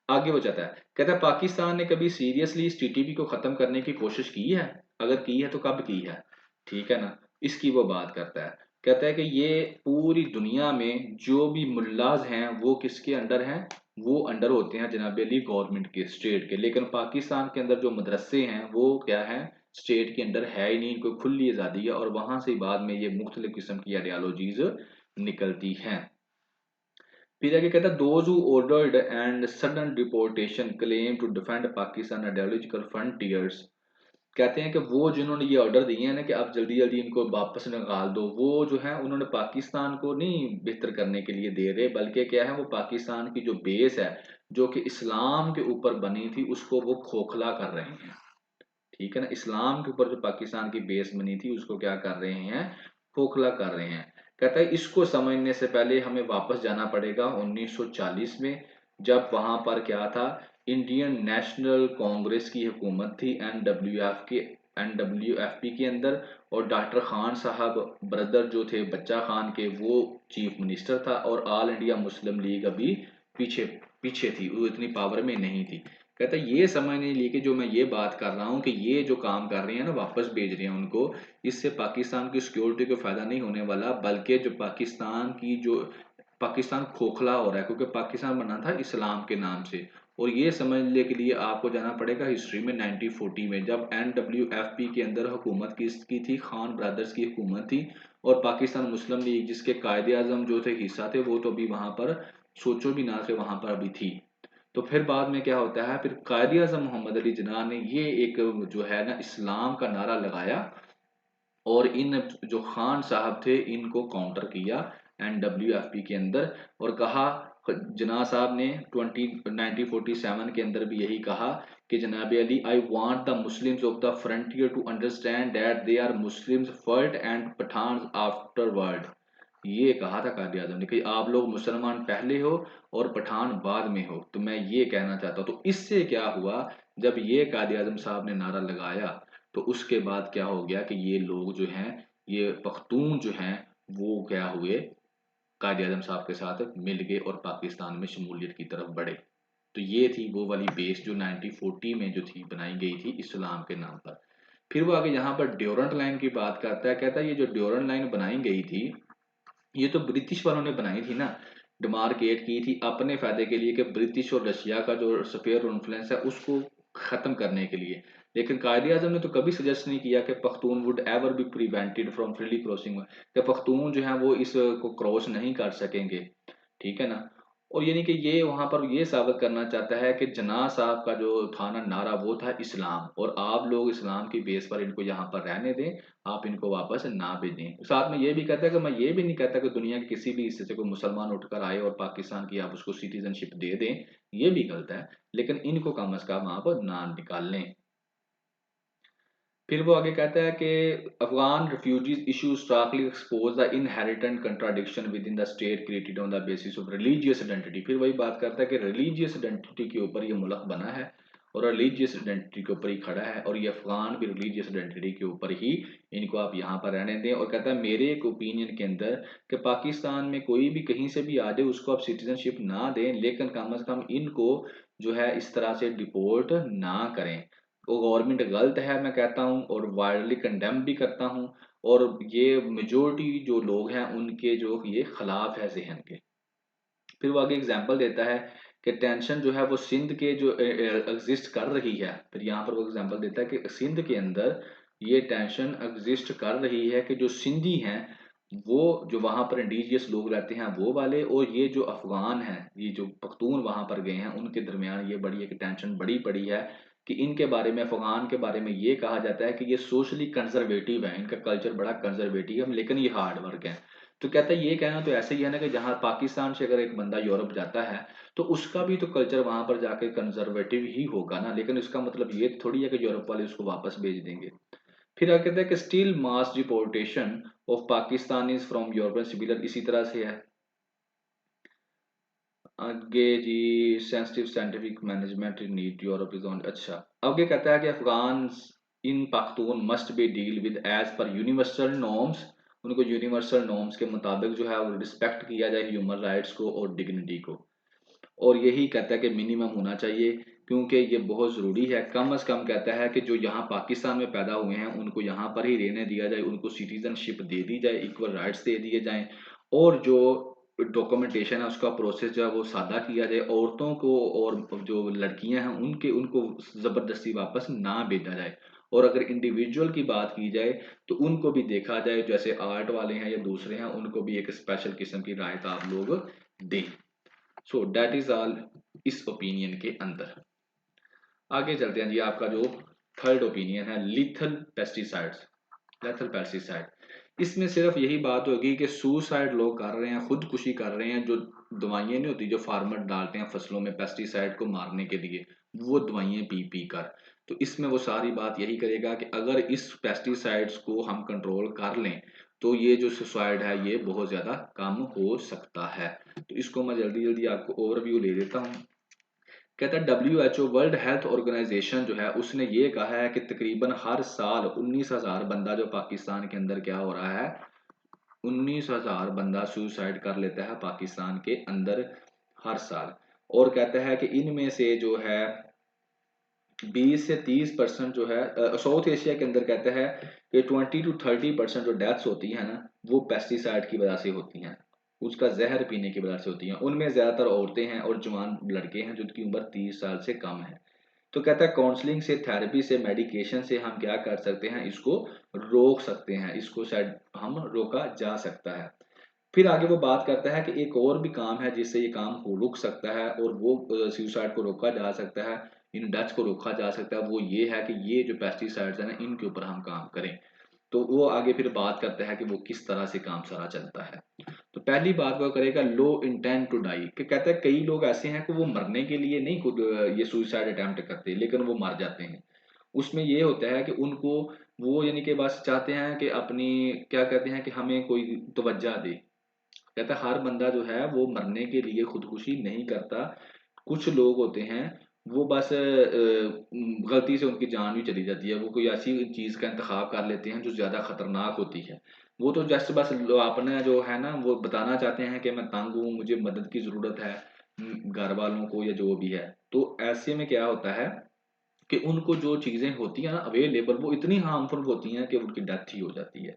आगे वो चाहता है, कहता है पाकिस्तान ने कभी सीरियसली इस टीटीपी को खत्म करने की कोशिश की है, अगर की है तो कब की है। ठीक है ना, इसकी वो बात करता है। कहता है कि ये पूरी दुनिया में जो भी मुल्लाज हैं वो किसके अंडर हैं, वो अंडर होते हैं जनाब अली गवर्नमेंट के, स्टेट के। लेकिन पाकिस्तान के अंदर जो मदरसे हैं वो क्या है, स्टेट के अंदर है ही नहीं, इनको खुली आज़ादी है, और वहां से बाद में ये मुख्तलिफ किस्म की आइडियालॉजीज निकलती हैं। फिर आगे कहता है those who ordered and sudden deportation claim to defend Pakistan ideological frontiers. कहते हैं कि वो जिन्होंने ये ऑर्डर दिए हैं ना कि आप जल्दी जल्दी इनको वापस निकाल दो, वो जो है उन्होंने पाकिस्तान को नहीं बेहतर करने के लिए दे रहे, बल्कि क्या है, वो पाकिस्तान की जो बेस है जो कि इस्लाम के ऊपर बनी थी उसको वो खोखला कर रहे हैं। ठीक है ना, इस्लाम के ऊपर जो पाकिस्तान की बेस बनी थी उसको क्या कर रहे हैं, खोखला कर रहे हैं। कहता है इसको समझने से पहले हमें वापस जाना पड़ेगा 1940 में, जब वहां पर क्या था, इंडियन नेशनल कांग्रेस की हुकूमत थी एनडब्ल्यूएफपी के अंदर। और डॉक्टर खान साहब ब्रदर जो थे बच्चा खान के, वो चीफ मिनिस्टर था, और ऑल इंडिया मुस्लिम लीग अभी पीछे पीछे थी, वो इतनी पावर में नहीं थी। कहता है ये समझ नहीं ली कि जो मैं ये बात कर रहा हूँ कि ये जो काम कर रहे हैं ना, वापस भेज रहे हैं उनको, इससे पाकिस्तान की सिक्योरिटी को फायदा नहीं होने वाला, बल्कि जो पाकिस्तान खोखला हो रहा है, क्योंकि पाकिस्तान बना था इस्लाम के नाम से। और ये समझने के लिए आपको जाना पड़ेगा हिस्ट्री में 1940 में, जब एनडब्ल्यूएफपी के अंदर हुकूमत किसकी थी, खान ब्रदर्स की हुकूमत थी। और पाकिस्तान मुस्लिम लीग जिसके कायदे आजम जो थे हिस्सा थे, वो तो अभी वहां पर सोचो भी ना थे, वहां पर अभी थी। तो फिर बाद में क्या होता है, फिर कायदे आजम मोहम्मद अली जिन्ना ने ये एक जो है ना इस्लाम का नारा लगाया, और इन जो खान साहब थे इनको काउंटर किया एनडब्ल्यूएफपी के अंदर। और कहा, जिन्ना साहब ने 1947 के अंदर भी यही कहा कि जनाब Ali, I want the Muslims of the frontier to understand that they are Muslims first and Pathan afterward. ये कहा था कायदे आजम ने कि आप लोग मुसलमान पहले हो और पठान बाद में हो। तो मैं ये कहना चाहता हूँ, तो इससे क्या हुआ जब ये कायद आजम साहब ने नारा लगाया तो उसके बाद क्या हो गया कि ये लोग जो हैं, ये पख्तून जो हैं, वो क्या हुए, कायद आजम साहब के साथ मिल गए और पाकिस्तान में शमूलियत की तरफ बढ़े। तो ये थी वो वाली बेस जो 1940 में जो थी बनाई गई थी इस्लाम के नाम पर। फिर वो आगे यहाँ पर ड्यूरेंट लाइन की बात करता है, कहता है ये जो ड्यूरेंट लाइन बनाई गई थी, ये तो ब्रिटिश वालों ने बनाई थी ना, डिमार्केट की थी अपने फायदे के लिए कि ब्रिटिश और रशिया का जो स्फीयर इन्फ्लुएंस है उसको खत्म करने के लिए। लेकिन कायद आजम ने तो कभी सजेस्ट नहीं किया कि Pakhtun would ever be prevented from freely crossing, कि पख्तून जो है वो इस को क्रॉस नहीं कर सकेंगे, ठीक है ना। और यानी कि ये वहां पर ये साबित करना चाहता है कि जना साहब का जो था ना नारा वो था इस्लाम, और आप लोग इस्लाम की बेस पर इनको यहाँ पर रहने दें, आप इनको वापस ना भेजें। साथ में ये भी कहता है कि मैं ये भी नहीं कहता कि दुनिया के किसी भी हिस्से से कोई मुसलमान उठकर आए और पाकिस्तान की आप उसको सिटीजनशिप दे दें, ये भी गलत है, लेकिन इनको कम अज कम आप ना निकाल लें। फिर वो आगे कहता है कि Afghan refugees issue starkly expose the inherent contradiction with in the state created on the basis of religious identity. फिर वही बात करता है कि रिलीजियस आइडेंटिटी के ऊपर ये मुल्क बना है और रिलीजियस आइडेंटिटी के ऊपर ही खड़ा है, और ये अफगान भी रिलीजियस आइडेंटिटी के ऊपर ही, इनको आप यहाँ पर रहने दें। और कहता है मेरे एक ओपिनियन के अंदर कि पाकिस्तान में कोई भी कहीं से भी आ जाए उसको आप सिटीजनशिप ना दें, लेकिन कम अज कम इनको जो है इस तरह से डिपोर्ट ना करें। वो गवर्नमेंट गलत है मैं कहता हूँ, और वाइडली कंडेम भी करता हूँ, और ये मेजोरिटी जो लोग हैं उनके जो ये खिलाफ है जहन के। फिर वो आगे एग्जांपल देता है कि टेंशन जो है वो सिंध के जो एग्जिस्ट कर रही है। फिर यहाँ पर वो एग्जांपल देता है कि सिंध के अंदर ये टेंशन एग्जिस्ट कर रही है कि जो सिंधी हैं, वो जो वहां पर इंडिजियस लोग रहते हैं वो वाले, और ये जो अफगान हैं, ये जो पख्तून वहां पर गए हैं, उनके दरमियान ये बड़ी एक टेंशन बड़ी पड़ी है कि इनके बारे में, अफगान के बारे में ये कहा जाता है कि ये सोशली कंजर्वेटिव है, इनका कल्चर बड़ा कंजर्वेटिव है, लेकिन ये हार्ड वर्क है। तो कहता है ये कहना तो ऐसे ही है ना कि जहाँ पाकिस्तान से अगर एक बंदा यूरोप जाता है तो उसका भी तो कल्चर वहां पर जाके कंजर्वेटिव ही होगा ना, लेकिन इसका मतलब ये थोड़ी है कि यूरोप वाले उसको वापस भेज देंगे। फिर आगे कहता है कि still mass deportation of Pakistanis from European similar, इसी तरह से है। आगे जी sensitive scientific management need Europe is on, अच्छा। आगे कहता है कि Afghan in Pakhtun must be deal with as per universal norms, उनको यूनिवर्सल नॉर्म्स के मुताबिक जो है वो रिस्पेक्ट किया जाए ह्यूमन राइट्स को और डिग्निटी को। और यही कहता है कि मिनिमम होना चाहिए, क्योंकि ये बहुत ज़रूरी है। कम अज़ कम कहता है कि जो यहाँ पाकिस्तान में पैदा हुए हैं उनको यहाँ पर ही रहने दिया जाए, उनको सिटीजनशिप दे दी जाए, इक्वल राइट्स दे दिए जाएं, और जो डॉक्यूमेंटेशन है उसका प्रोसेस जो है वो सादा किया जाए। औरतों को और जो लड़कियां हैं उनके उनको ज़बरदस्ती वापस ना भेजा जाए। और अगर इंडिविजुअल की बात की जाए तो उनको भी देखा जाए, जैसे आर्ट वाले हैं या दूसरे हैं, उनको भी एक स्पेशल किस्म की राहत आप लोग दें। सो दैट इज ऑल इस ओपिनियन के अंदर। आगे चलते हैं जी, आपका जो थर्ड ओपिनियन है लिथल पेस्टिसाइड्स, लेथल पेस्टिसाइड। इसमें सिर्फ यही बात होगी कि सुसाइड लोग कर रहे हैं, खुदकुशी कर रहे हैं, जो दवाइयाँ नहीं होती जो फार्मर डालते हैं फसलों में पेस्टिसाइड को मारने के लिए, वो दवाइयाँ पी पी कर। तो इसमें वो सारी बात यही करेगा कि अगर इस पेस्टिसाइड्स को हम कंट्रोल कर लें तो ये जो सुसाइड है ये बहुत ज़्यादा कम हो सकता है। तो इसको मैं जल्दी जल्दी आपको ओवरव्यू ले देता हूँ। कहता है WHO वर्ल्ड हेल्थ ऑर्गेनाइजेशन जो है उसने ये कहा है कि तकरीबन हर साल 19,000 बंदा जो पाकिस्तान के अंदर क्या हो रहा है, 19,000 बंदा सुसाइड कर लेता है पाकिस्तान के अंदर हर साल। और कहता है कि इनमें से जो है 20 से 30% जो है साउथ एशिया के अंदर कहता है कि 20 to 30% जो डेथ्स होती है ना वो पेस्टिसाइड की वजह से होती हैं, उसका जहर पीने की वजह से होती हैं। उनमें ज़्यादातर औरतें हैं और जवान लड़के हैं जिनकी उम्र 30 साल से कम है। तो कहता है काउंसलिंग से, थेरेपी से, मेडिकेशन से हम क्या कर सकते हैं, इसको रोक सकते हैं, इसको शायद हम रोका जा सकता है। फिर आगे वो बात करता है कि एक और भी काम है जिससे ये काम हो रुक सकता है और वो सुसाइड को रोका जा सकता है, इन डेथ्स को रोका जा सकता है। वो ये है कि ये जो पेस्टिसाइड्स हैं ना इनके ऊपर हम काम करें। तो वो आगे फिर बात करता है कि वो किस तरह से काम सारा चलता है। तो पहली बात वो करेगा लो इंटेंट टू डाई, कि कहता है कई लोग ऐसे हैं कि वो मरने के लिए नहीं खुद ये सुसाइड अटेम्प्ट करते, लेकिन वो मर जाते हैं। उसमें ये होता है कि उनको वो यानी कि बस चाहते हैं कि अपनी, क्या कहते हैं कि हमें कोई तवज्जो दे। कहता है हर बंदा जो है वो मरने के लिए खुदकुशी नहीं करता। कुछ लोग होते हैं वो बस गलती से उनकी जान भी चली जाती है। वो कोई ऐसी चीज़ का इंतखाब कर लेते हैं जो ज़्यादा खतरनाक होती है। वो तो जस्ट बस अपने जो है ना वो बताना चाहते हैं कि मैं तंग हूँ, मुझे मदद की ज़रूरत है घर वालों को या जो भी है। तो ऐसे में क्या होता है कि उनको जो चीज़ें होती हैं ना अवेलेबल, वो इतनी हार्मफुल होती हैं कि उनकी डेथ ही हो जाती है।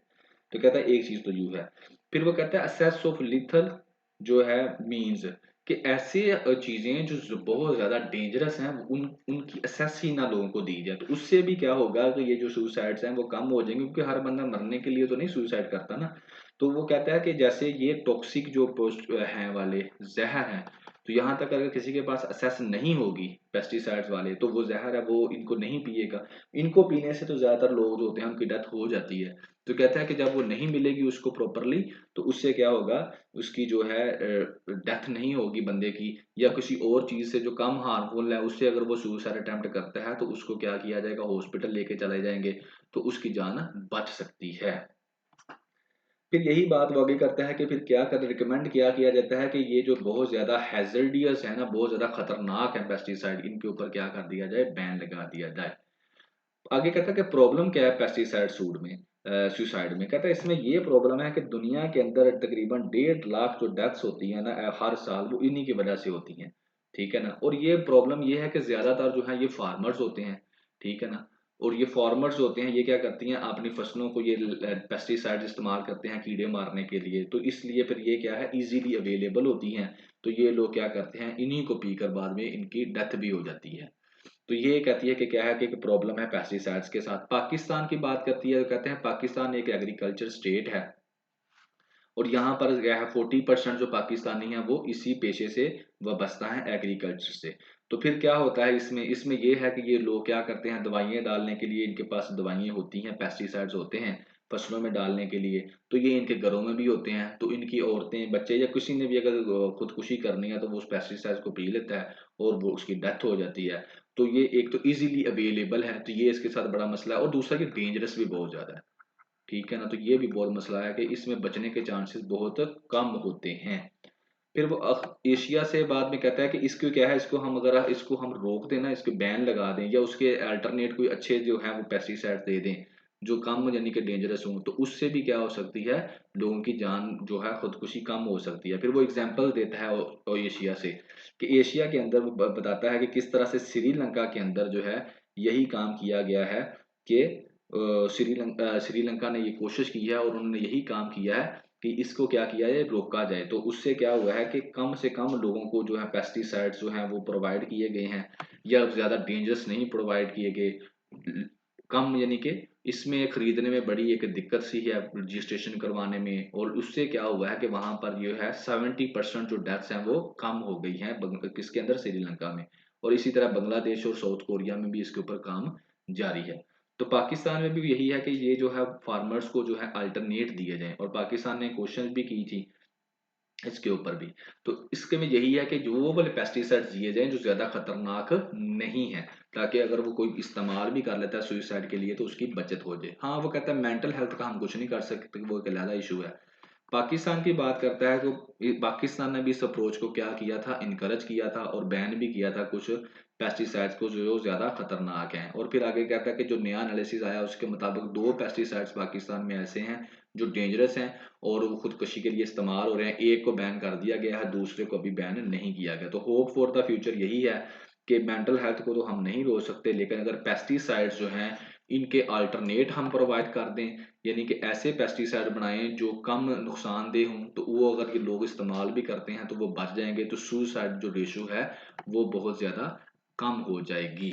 तो कहता है एक चीज़ तो यूँ है। फिर वो कहता है असेस ऑफ लिथल जो है मीन्स कि ऐसे चीज़ें जो बहुत ज़्यादा डेंजरस हैं उन उनकी असेस ही ना लोगों को दी जाए। तो उससे भी क्या होगा कि ये जो सुसाइड्स हैं वो कम हो जाएँगे, क्योंकि हर बंदा मरने के लिए तो नहीं सुसाइड करता ना। तो वो कहता है कि जैसे ये टॉक्सिक जो पोस्ट हैं वाले ज़हर हैं, तो यहाँ तक अगर किसी के पास एक्सेस नहीं होगी पेस्टिसाइड्स वाले, तो वो ज़हर है वो इनको नहीं पिएगा। इनको पीने से तो ज़्यादातर लोग जो होते हैं उनकी डेथ हो जाती है। तो कहता है कि जब वो नहीं मिलेगी उसको प्रॉपर्ली, तो उससे क्या होगा, उसकी जो है डेथ नहीं होगी बंदे की, या किसी और चीज़ से जो कम हार्मफुल है उससे अगर वो सुसाइड अटेम्प्ट करता है तो उसको क्या किया जाएगा, हॉस्पिटल लेके चले जाएँगे, तो उसकी जान बच सकती है। फिर यही बात वो आगे करता है कि फिर क्या कर रिकमेंड क्या किया जाता है कि ये जो बहुत ज़्यादा हैज़र्डियस है ना, बहुत ज़्यादा खतरनाक है पेस्टिसाइड, इनके ऊपर क्या कर दिया जाए, बैन लगा दिया जाए। आगे कहता है कि प्रॉब्लम क्या है पेस्टिसाइड सूट में सुसाइड में, कहता है इसमें ये प्रॉब्लम है कि दुनिया के अंदर तकरीबन 1.5 लाख जो डेथ्स होती है ना हर साल, वो इन्हीं की वजह से होती हैं। ठीक है ना। और ये प्रॉब्लम ये है कि ज्यादातर जो है ये फार्मर्स होते हैं। ठीक है ना। और ये फार्मर्स होते हैं, ये क्या करती हैं, अपनी फसलों को ये पेस्टिसाइड इस्तेमाल करते हैं कीड़े मारने के लिए, तो इसलिए फिर ये क्या है, इजीली अवेलेबल होती हैं। तो ये लोग क्या करते हैं, इन्हीं को पीकर बाद में इनकी डेथ भी हो जाती है। तो ये कहती है कि क्या है कि एक प्रॉब्लम है पेस्टिसाइड्स के साथ। पाकिस्तान की बात करती है तो कहते हैं पाकिस्तान एक एग्रीकल्चर स्टेट है, और यहाँ पर क्या है 40% जो पाकिस्तानी हैं वो इसी पेशे से वाबस्ता हैं, एग्रीकल्चर से। तो फिर क्या होता है इसमें, इसमें ये है कि ये लोग क्या करते हैं, दवाइयाँ डालने के लिए इनके पास दवाइयाँ होती हैं, पेस्टिसाइड्स होते हैं फसलों में डालने के लिए। तो ये इनके घरों में भी होते हैं, तो इनकी औरतें बच्चे या किसी ने भी अगर खुदकुशी करनी है तो वो उस पेस्टिसाइड्स को पी लेता है और वो उसकी डेथ हो जाती है। तो ये एक तो इजीली अवेलेबल है, तो ये इसके साथ बड़ा मसला है, और दूसरा ये डेंजरस भी बहुत ज्यादा है। ठीक है ना। तो ये भी बहुत मसला है कि इसमें बचने के चांसेस बहुत कम होते हैं। फिर वो एशिया से बाद में कहता है कि इसको क्या है, इसको हम अगर इसको हम रोक दें ना, इसके बैन लगा दें या उसके अल्टरनेट कोई अच्छे जो है वो पेस्टिसाइड दे दें जो कम यानी कि डेंजरस हों, तो उससे भी क्या हो सकती है, लोगों की जान जो है खुदकुशी कम हो सकती है। फिर वो एग्जांपल देता है एशिया से, कि एशिया के अंदर वो बताता है कि किस तरह से श्रीलंका के अंदर जो है यही काम किया गया है कि श्रीलंका ने ये कोशिश की है और उन्होंने यही काम किया है कि इसको क्या किया जाए, रोका जाए। तो उससे क्या हुआ है कि कम से कम लोगों को जो है पेस्टिसाइड्स जो हैं वो प्रोवाइड किए गए हैं, या ज़्यादा डेंजरस नहीं प्रोवाइड किए गए। कम यानी कि इसमें खरीदने में बड़ी एक दिक्कत सी है रजिस्ट्रेशन करवाने में, और उससे क्या हुआ है कि वहां पर जो है 70% जो डेथ्स हैं वो कम हो गई हैं किसके अंदर, श्रीलंका में। और इसी तरह बांग्लादेश और साउथ कोरिया में भी इसके ऊपर काम जारी है। तो पाकिस्तान में भी यही है कि ये जो है फार्मर्स को जो है अल्टरनेट दिए जाएं, और पाकिस्तान ने कोशिश भी की थी इसके ऊपर भी। तो इसके में यही है कि जो वो वाले पेस्टिसाइड्स दिए जाएं जो ज्यादा खतरनाक नहीं है, ताकि अगर वो कोई इस्तेमाल भी कर लेता है सुसाइड के लिए तो उसकी बचत हो जाए। हाँ वो कहता है मेंटल हेल्थ का हम कुछ नहीं कर सकते, वो एक अलग इशू है। पाकिस्तान की बात करता है तो पाकिस्तान ने भी इस अप्रोच को क्या किया था, इनकरेज किया था और बैन भी किया था कुछ पेस्टिसाइड्स को जो ज्यादा खतरनाक हैं। और फिर आगे कहता है कि जो नया एनालिसिस आया उसके मुताबिक 2 पेस्टिसाइड्स पाकिस्तान में ऐसे हैं जो डेंजरस हैं और वो खुदकुशी के लिए इस्तेमाल हो रहे हैं। एक को बैन कर दिया गया है, दूसरे को अभी बैन नहीं किया गया। तो होप फॉर द फ्यूचर यही है कि मेंटल हेल्थ को तो हम नहीं रोक सकते, लेकिन अगर पेस्टिसाइड्स जो हैं इनके अल्टरनेट हम प्रोवाइड कर दें, यानी कि ऐसे पेस्टिसाइड बनाएं जो कम नुकसानदेह हों, तो वो अगर ये लोग इस्तेमाल भी करते हैं तो वो बच जाएंगे, तो सुसाइड जो रेशो है वो बहुत ज़्यादा कम हो जाएगी।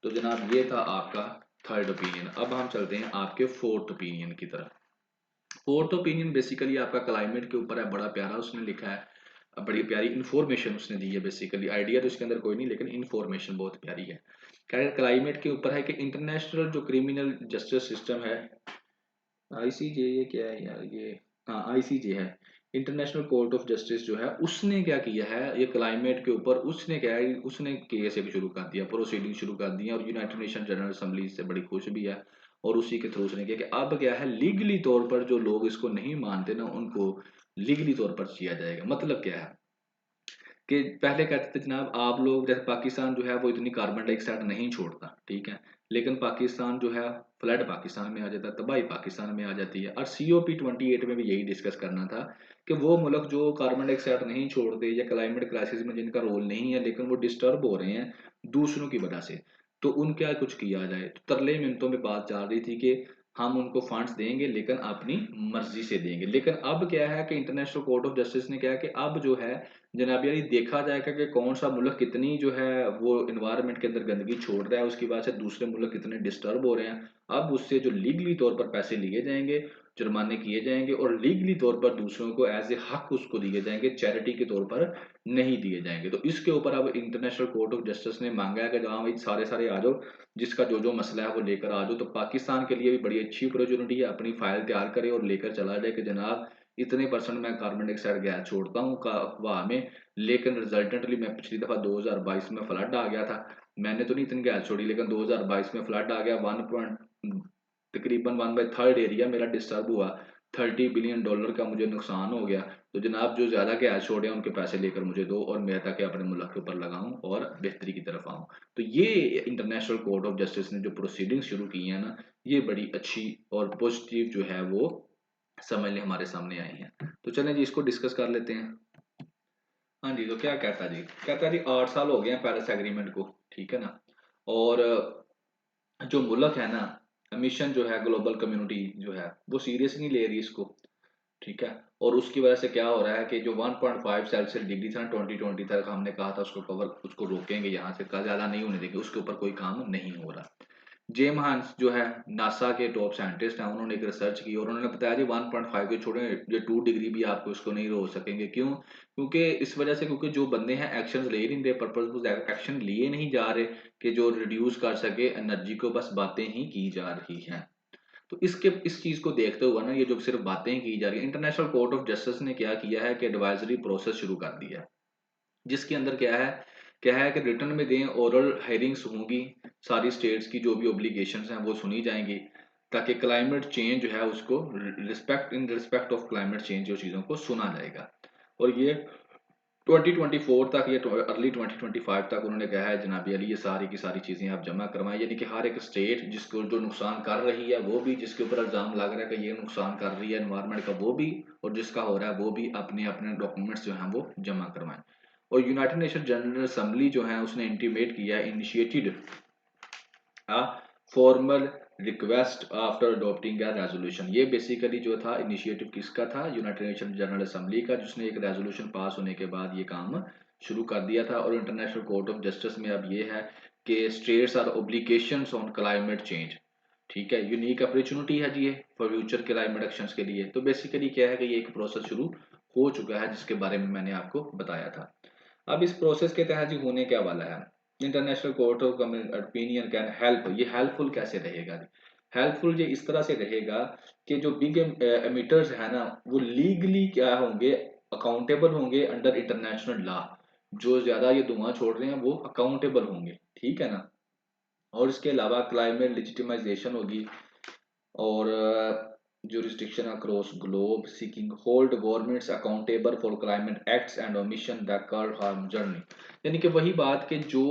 तो जनाब ये था आपका थर्ड ओपिनियन। अब हम चलते हैं आपके फोर्थ ओपिनियन की तरफ। फोर्थ ओपिनियन बेसिकली आपका क्लाइमेट के ऊपर है, बड़ा प्यारा उसने लिखा है, बड़ी प्यारी इन्फॉर्मेशन उसने दी है। बेसिकली आइडिया तो इसके अंदर कोई नहीं, लेकिन इन्फॉर्मेशन बहुत प्यारी है। क्या क्लाइमेट के ऊपर है कि इंटरनेशनल जो क्रिमिनल जस्टिस सिस्टम है, आईसीजे, ये क्या है यार, ये हाँ आईसीजे है, इंटरनेशनल कोर्ट ऑफ जस्टिस जो है, उसने क्या किया है ये क्लाइमेट के ऊपर, उसने क्या है, उसने केस एक शुरू कर दिया, प्रोसीडिंग शुरू कर दी है, और यूनाइटेड नेशन जनरल असेंबली इससे बड़ी खुश भी है। और उसी के थ्रू उसने किया कि अब क्या है, लीगली तौर पर जो लोग इसको नहीं मानते ना उनको लीगली तौर पर किया जाएगा। मतलब क्या है, कि पहले कहते थे जनाब आप लोग, जैसे पाकिस्तान जो है वो इतनी कार्बन डाइऑक्साइड नहीं छोड़ता, ठीक है, लेकिन पाकिस्तान जो है फ्लड पाकिस्तान में आ जाता है, तबाही पाकिस्तान में आ जाती है। और COP28 में भी यही डिस्कस करना था कि वो मुल्क जो कार्बन डाइऑक्साइड नहीं छोड़ते या क्लाइमेट क्राइसिस में जिनका रोल नहीं है लेकिन वो डिस्टर्ब हो रहे हैं दूसरों की वजह से, तो उनका कुछ किया जाए। तो तरले मिनटों में बात चल रही थी कि हम उनको फंड्स देंगे लेकिन अपनी मर्जी से देंगे। लेकिन अब क्या है कि इंटरनेशनल कोर्ट ऑफ जस्टिस ने क्या है कि अब जो है जनाब यानी देखा जाएगा कि कौन सा मुल्क कितनी जो है वो इन्वायरमेंट के अंदर गंदगी छोड़ रहा है, उसकी वजह से दूसरे मुल्क कितने डिस्टर्ब हो रहे हैं। अब उससे जो लीगली तौर पर पैसे लिए जाएंगे, जुर्माने किए जाएंगे और लीगली तौर पर दूसरों को एज ए हक उसको दिए जाएंगे, चैरिटी के तौर पर नहीं दिए जाएंगे। तो इसके ऊपर अब इंटरनेशनल कोर्ट ऑफ जस्टिस ने मांगा है कि जहाँ भाई सारे सारे आ जाओ, जिसका जो जो मसला है वो लेकर आ जाओ। तो पाकिस्तान के लिए भी बड़ी अच्छी अपॉर्चुनिटी है, अपनी फाइल तैयार करे और लेकर चला जाए कि जनाब इतने परसेंट मैं कार्बन डाइऑक्साइड गैस छोड़ता हूँ हवा में, लेकिन रिजल्टेंटली मैं पिछली दफा 2022 में फ्लड आ गया था, मैंने तो नहीं इतनी गैस छोड़ी लेकिन 2022 में फ्लड आ गया, तकरीबन 1/3 एरिया मेरा डिस्टर्ब हुआ, $30 बिलियन का मुझे नुकसान हो गया। तो जनाब जो ज्यादा गैस छोड़े हैं उनके पैसे लेकर मुझे दो और मैं ताकि अपने मुल्क के ऊपर लगाऊं और बेहतरी की तरफ आऊं। तो ये इंटरनेशनल कोर्ट ऑफ जस्टिस ने जो प्रोसीडिंग शुरू की है ना, ये बड़ी अच्छी और पॉजिटिव जो है वो समझ लें हमारे सामने आई है। तो चलें जी इसको डिस्कस कर लेते हैं। हाँ जी, तो क्या कहता जी, कहता जी 8 साल हो गए हैं पेरिस एग्रीमेंट को, ठीक है ना। और जो मुल्क है ना, मिशन जो है ग्लोबल कम्युनिटी जो है वो सीरियस नहीं ले रही इसको, ठीक है। और उसकी वजह से क्या हो रहा है कि जो 1.5 सेल्सियस डिग्री था 2020 तक हमने कहा था उसको कवर, उसको रोकेंगे, यहाँ से का ज्यादा नहीं होने देंगे, उसके ऊपर कोई काम नहीं हो रहा। जेम हांस जो है नासा के टॉप साइंटिस्ट हैं, उन्होंने एक रिसर्च की और उन्होंने बताया जी 1.5 के छोड़े, ये 2 डिग्री भी आपको इसको नहीं रोक सकेंगे। क्यों? क्योंकि इस वजह से, क्योंकि जो बंदे हैं एक्शन ले नहीं रहे, पर्पज एक्शन लिए नहीं जा रहे कि जो रिड्यूस कर सके एनर्जी को, बस बातें ही की जा रही हैं। तो इस चीज को देखते हुए ना, ये जो सिर्फ बातें की जा रही है, इंटरनेशनल कोर्ट ऑफ जस्टिस ने क्या किया है कि एडवाइजरी प्रोसेस शुरू कर दिया है, जिसके अंदर क्या है कि रिटर्न में दें, ओरल हेयरिंग्स होंगी, सारी स्टेट्स की जो भी ओब्लिगेशंस हैं वो सुनी जाएंगी, ताकि क्लाइमेट चेंज जो है उसको रिस्पेक्ट ऑफ क्लाइमेट चेंज जो चीज़ों को सुना जाएगा। और ये 2024 तक या अर्ली 2025 तक उन्होंने कहा है जनाबी अली, ये सारी की सारी चीज़ें आप जमा करवाएं, यानी कि हर एक स्टेट जिसको जो नुकसान कर रही है वो भी, जिसके ऊपर इल्ज़ाम लग रहा है कि ये नुकसान कर रही है एनवायरनमेंट का वो भी, और जिसका हो रहा है वो भी अपने अपने डॉक्यूमेंट्स जो हैं वो जमा करवाएं। और यूनाइटेड नेशन जनरल असम्बली जो है उसने इंटीमेट किया है, initiated a formal request after adopting a resolution। ये बेसिकली जो था इनिशिएटिव किसका था? यूनाइटेड नेशन जनरल असेंबली का, जिसने एक रेजोल्यूशन पास होने के बाद ये काम शुरू कर दिया था। और इंटरनेशनल कोर्ट ऑफ जस्टिस में अब ये है कि states are obligations on climate change, ठीक है, यूनिक अपॉर्चुनिटी है जी ये फॉर फ्यूचर क्लाइमेट एक्शंस के लिए। तो बेसिकली क्या है कि ये एक प्रोसेस शुरू हो चुका है जिसके बारे में मैंने आपको बताया था। अब इस प्रोसेस के तहत जी होने क्या वाला है, international Court of opinion can help, ये हेल्पफुल कैसे रहेगा? हेल्पफुल ये इस तरह से रहेगा कि जो बिग एमिटर्स है ना वो लीगली क्या होंगे, अकाउंटेबल होंगे अंडर इंटरनेशनल लॉ। जो ज्यादा ये धुआं छोड़ रहे हैं वो अकाउंटेबल होंगे, ठीक है ना। और इसके अलावा क्लाइमेट लेजिटिमाइजेशन होगी और jurisdiction across globe seeking hold governments accountable for climate acts and omission that cause harm journey। यानी कि वही बात कि जो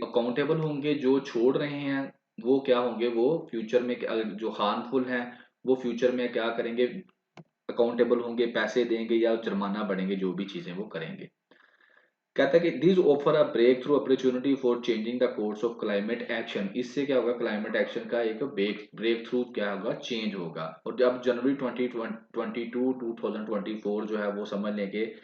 अकाउंटेबल होंगे, जो छोड़ रहे हैं वो क्या होंगे, वो फ्यूचर में जो हार्मफुल हैं वो फ्यूचर में क्या करेंगे, अकाउंटेबल होंगे, पैसे देंगे या जुर्माना बढ़ेंगे, जो भी चीजें वो करेंगे। कहता है कि this offer a breakthrough opportunity for changing the course of climate action. इससे क्या होगा, क्लाइमेट एक्शन का एक ब्रेक थ्रू क्या होगा, चेंज होगा। और जब जनवरी 2024 जो है वो समझ लें कि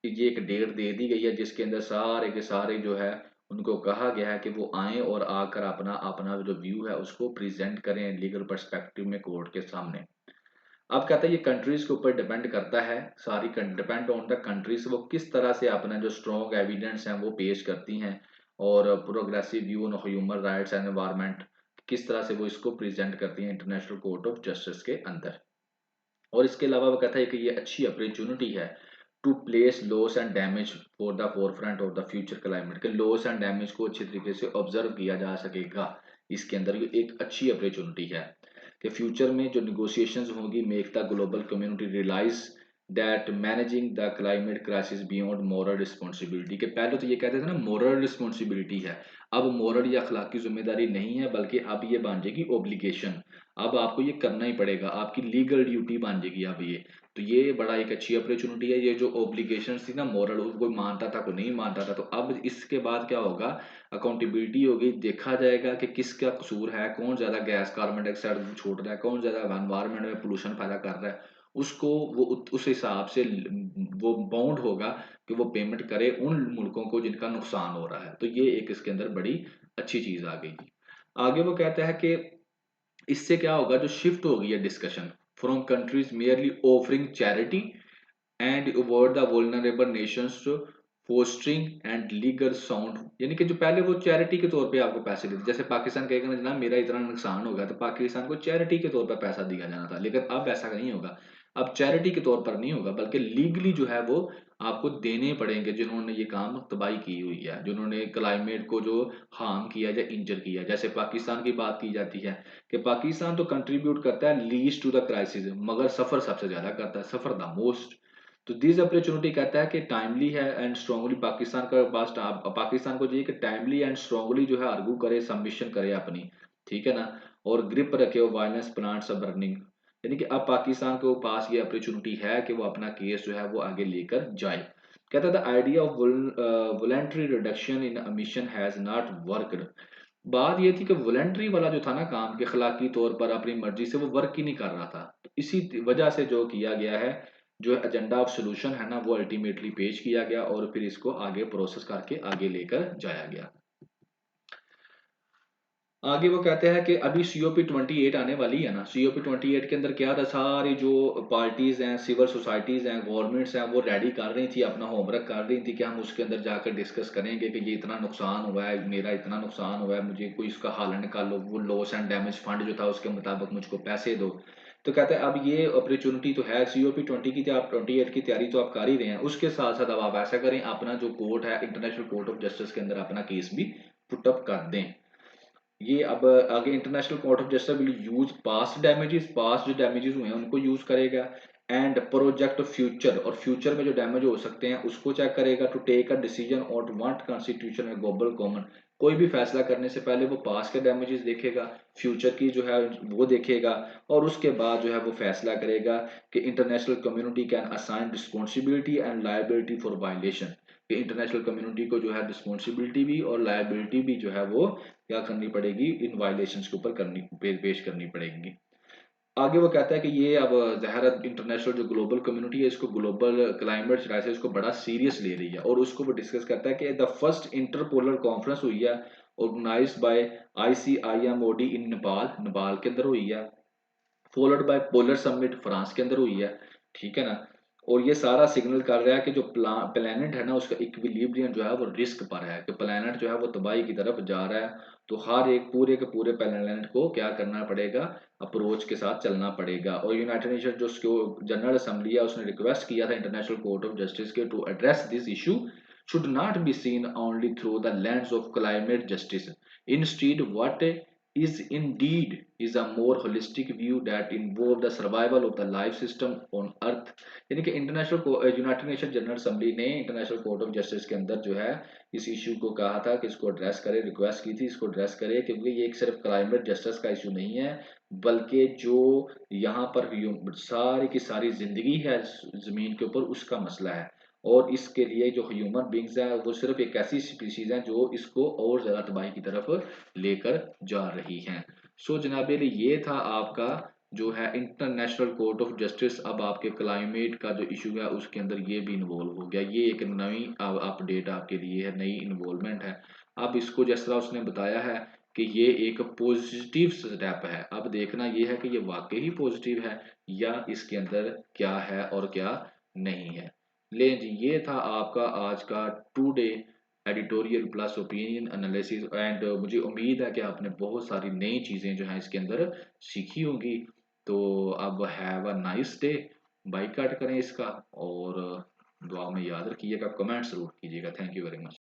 ये एक डेट दे दी गई है जिसके अंदर सारे के सारे जो है उनको कहा गया है कि वो आए और आकर अपना अपना जो व्यू है उसको प्रेजेंट करें लीगल पर्सपेक्टिव में कोर्ट के सामने। अब कहता है ये कंट्रीज के ऊपर डिपेंड करता है, सारी डिपेंड ऑन द कंट्रीज, वो किस तरह से अपना जो स्ट्रॉन्ग एविडेंस है वो पेश करती हैं और progressive view on human rights and environment किस तरह से वो इसको प्रेजेंट करती हैं इंटरनेशनल कोर्ट ऑफ जस्टिस के अंदर। और इसके अलावा वो कहता है कि ये अच्छी अपॉर्चुनिटी है to place loss and damage for the forefront of the future climate, के लॉस एंड डैमेज को अच्छी तरीके से ऑब्जर्व किया जा सकेगा। इसके अंदर ये एक अच्छी अपॉर्चुनिटी है कि फ्यूचर में जो निगोशिएशंस होंगी make the global community realise that managing the climate crisis beyond moral responsibility, के पहले तो ये कहते थे ना मोरल रिस्पॉन्सिबिलिटी है, अब मोरल या अखलाकी जिम्मेदारी नहीं है बल्कि अब ये बन जाएगी ओब्लिगेशन। अब आपको ये करना ही पड़ेगा, आपकी लीगल ड्यूटी बन जाएगी अब ये। तो ये बड़ा एक अच्छी अपॉर्चुनिटी है। ये जो ओब्लिगेशन थी ना मोरल, कोई मानता था कोई नहीं मानता था, तो अब इसके बाद क्या होगा, अकाउंटेबिलिटी होगी, देखा जाएगा कि किसका कसूर है, कौन ज्यादा गैस कार्बन डाइऑक्साइड छोड़ रहा है, कौन ज्यादा एनवायरनमेंट में पोल्यूशन पैदा कर रहा है, उसको वो उस हिसाब से वो बाउंड होगा कि वो पेमेंट करे उन मुल्कों को जिनका नुकसान हो रहा है। तो ये एक इसके अंदर बड़ी अच्छी चीज आ गई। आगे वो कहता है कि इससे क्या होगा, जो शिफ्ट हो गई है discussion from countries merely offering charity and avoid the vulnerable nations to fostering and legal sound, यानी कि जो पहले वो चैरिटी के तौर पे आपको पैसे देते, जैसे पाकिस्तान कहेगा ना जनाब मेरा इतना नुकसान हो गया, तो पाकिस्तान को चैरिटी के तौर पर पैसा दिया जाना था, लेकिन अब ऐसा नहीं होगा। अब चैरिटी के तौर पर नहीं होगा बल्कि लीगली जो है वो आपको देने पड़ेंगे जिन्होंने ये काम तबाही की हुई है, जिन्होंने क्लाइमेट को जो हार्म किया या इंजर किया। जैसे पाकिस्तान की बात की जाती है कि पाकिस्तान तो कंट्रीब्यूट करता है लीस्ट टू द क्राइसिस, मगर सफर सबसे ज्यादा करता है, सफर द मोस्ट। तो दिस अपॉर्चुनिटी कहता है कि टाइमली है एंड स्ट्रांगली पाकिस्तान का पास, पाकिस्तान को चाहिए कि टाइमली एंड स्ट्रांगली जो है आर्गू करे, सबमिशन करे अपनी, ठीक है ना, और ग्रिप रखे वो वायलेंस प्लांट्स बर्निंग, यानी कि अब पाकिस्तान के पास ये अपॉर्चुनिटी है कि वो अपना केस जो है वो आगे लेकर जाए। कहता था idea of voluntary reduction in emission has not worked. बात ये थी कि वॉलंटरी वाला जो था ना काम, के अखलाकी तौर पर अपनी मर्जी से वो वर्क ही नहीं कर रहा था, तो इसी वजह से जो किया गया है, जो एजेंडा ऑफ सोल्यूशन है ना वो अल्टीमेटली पेश किया गया और फिर इसको आगे प्रोसेस करके आगे लेकर जाया गया। आगे वो कहते हैं कि अभी COP28 आने वाली है ना, COP28 के अंदर क्या था, सारी जो पार्टीज हैं, सिविल सोसाइटीज हैं, गवर्नमेंट्स हैं, वो रेडी कर रही थी, अपना होमवर्क कर रही थी कि हम उसके अंदर जाकर डिस्कस करेंगे कि ये इतना नुकसान हुआ है, मेरा इतना नुकसान हुआ है, मुझे कोई इसका हल निकालो, वो लॉस एंड डैमेज फंड जो था उसके मुताबिक मुझको पैसे दो। तो कहते हैं अब ये अपॉर्चुनिटी तो है, COP20 की, आप 28 की तैयारी तो आप कर ही रहे हैं, उसके साथ साथ अब आप ऐसा करें, अपना जो कोर्ट है इंटरनेशनल कोर्ट ऑफ जस्टिस के अंदर अपना केस भी पुटअप कर दें। ये अब आगे international Court of justice will use past जो डैमेजेस हुए हैं उनको यूज करेगा, एंड प्रोजेक्ट फ्यूचर, और फ्यूचर में जो डैमेज हो सकते हैं उसको चेक करेगा, टू टेक अ डिसीजन और वांट कॉन्स्टिट्यूशन में ग्लोबल कॉमन। कोई भी फैसला करने से पहले वो पास्ट के डैमेजेस देखेगा, फ्यूचर की जो है वो देखेगा, और उसके बाद जो है वो फैसला करेगा कि international community can assign responsibility and liability for violation, कि इंटरनेशनल कम्युनिटी को जो है रिस्पॉन्सिबिलिटी भी और लायबिलिटी भी जो है वो क्या करनी पड़ेगी, इन वायलेशंस के ऊपर पेश करनी पड़ेगी। आगे वो कहता है कि ये अब ज़ाहिर है इंटरनेशनल जो ग्लोबल कम्युनिटी है इसको ग्लोबल क्लाइमेट क्राइसिस को बड़ा सीरियस ले रही है, और उसको वो डिस्कस करता है कि द फर्स्ट इंटरपोलर कॉन्फ्रेंस हुई है ऑर्गेनाइज्ड बाय ICIMOD इन नेपाल, नेपाल के अंदर हुई है, followed by polar summit France के अंदर हुई है, ठीक है ना। और ये सारा सिग्नल कर रहा है कि जो प्लेनेट है ना उसका इक्विलिब्रियम जो है वो रिस्क पर है, कि प्लेनेट जो है वो तबाही की तरफ जा रहा है। तो हर एक पूरे के पूरे प्लेनेट को क्या करना पड़ेगा, अप्रोच के साथ चलना पड़ेगा। और यूनाइटेड नेशन जो जनरल असेंबली है उसने रिक्वेस्ट किया था इंटरनेशनल कोर्ट ऑफ जस्टिस के to address this issue should not be seen only through the lens of climate justice. Instead, what is indeed is a more holistic view that involve the survival of the life system on earth। यानी कि international United nation general assembly ने international Court of Justice के अंदर जो है इस issue को कहा था कि इसको एड्रेस करे, रिक्वेस्ट की थी इसको एड्रेस करे, क्योंकि ये एक सिर्फ क्लाइमेट जस्टिस का इशू नहीं है, बल्कि जो यहाँ पर सारी की सारी जिंदगी है जमीन के ऊपर उसका मसला है। और इसके लिए जो ह्यूमन बींग्स है वो सिर्फ एक ऐसी स्पीशीज है जो इसको और ज्यादा तबाही की तरफ लेकर जा रही हैं। सो जनाब ये था आपका जो है इंटरनेशनल कोर्ट ऑफ जस्टिस। अब आपके क्लाइमेट का जो इशू है उसके अंदर ये भी इन्वॉल्व हो गया, ये एक नई अपडेट आपके लिए है, नई इन्वॉल्वमेंट है। अब इसको जिस तरह उसने बताया है कि ये एक पॉजिटिव स्टेप है, अब देखना ये है कि ये वाकई ही पॉजिटिव है या इसके अंदर क्या है और क्या नहीं है। ले जी ये था आपका आज का today editorial plus opinion analysis, and मुझे उम्मीद है कि आपने बहुत सारी नई चीज़ें जो हैं इसके अंदर सीखी होंगी। तो अब have a nice day, bike cut करें इसका, और दुआ में याद रखिएगा, कमेंट जरूर कीजिएगा। Thank you very much.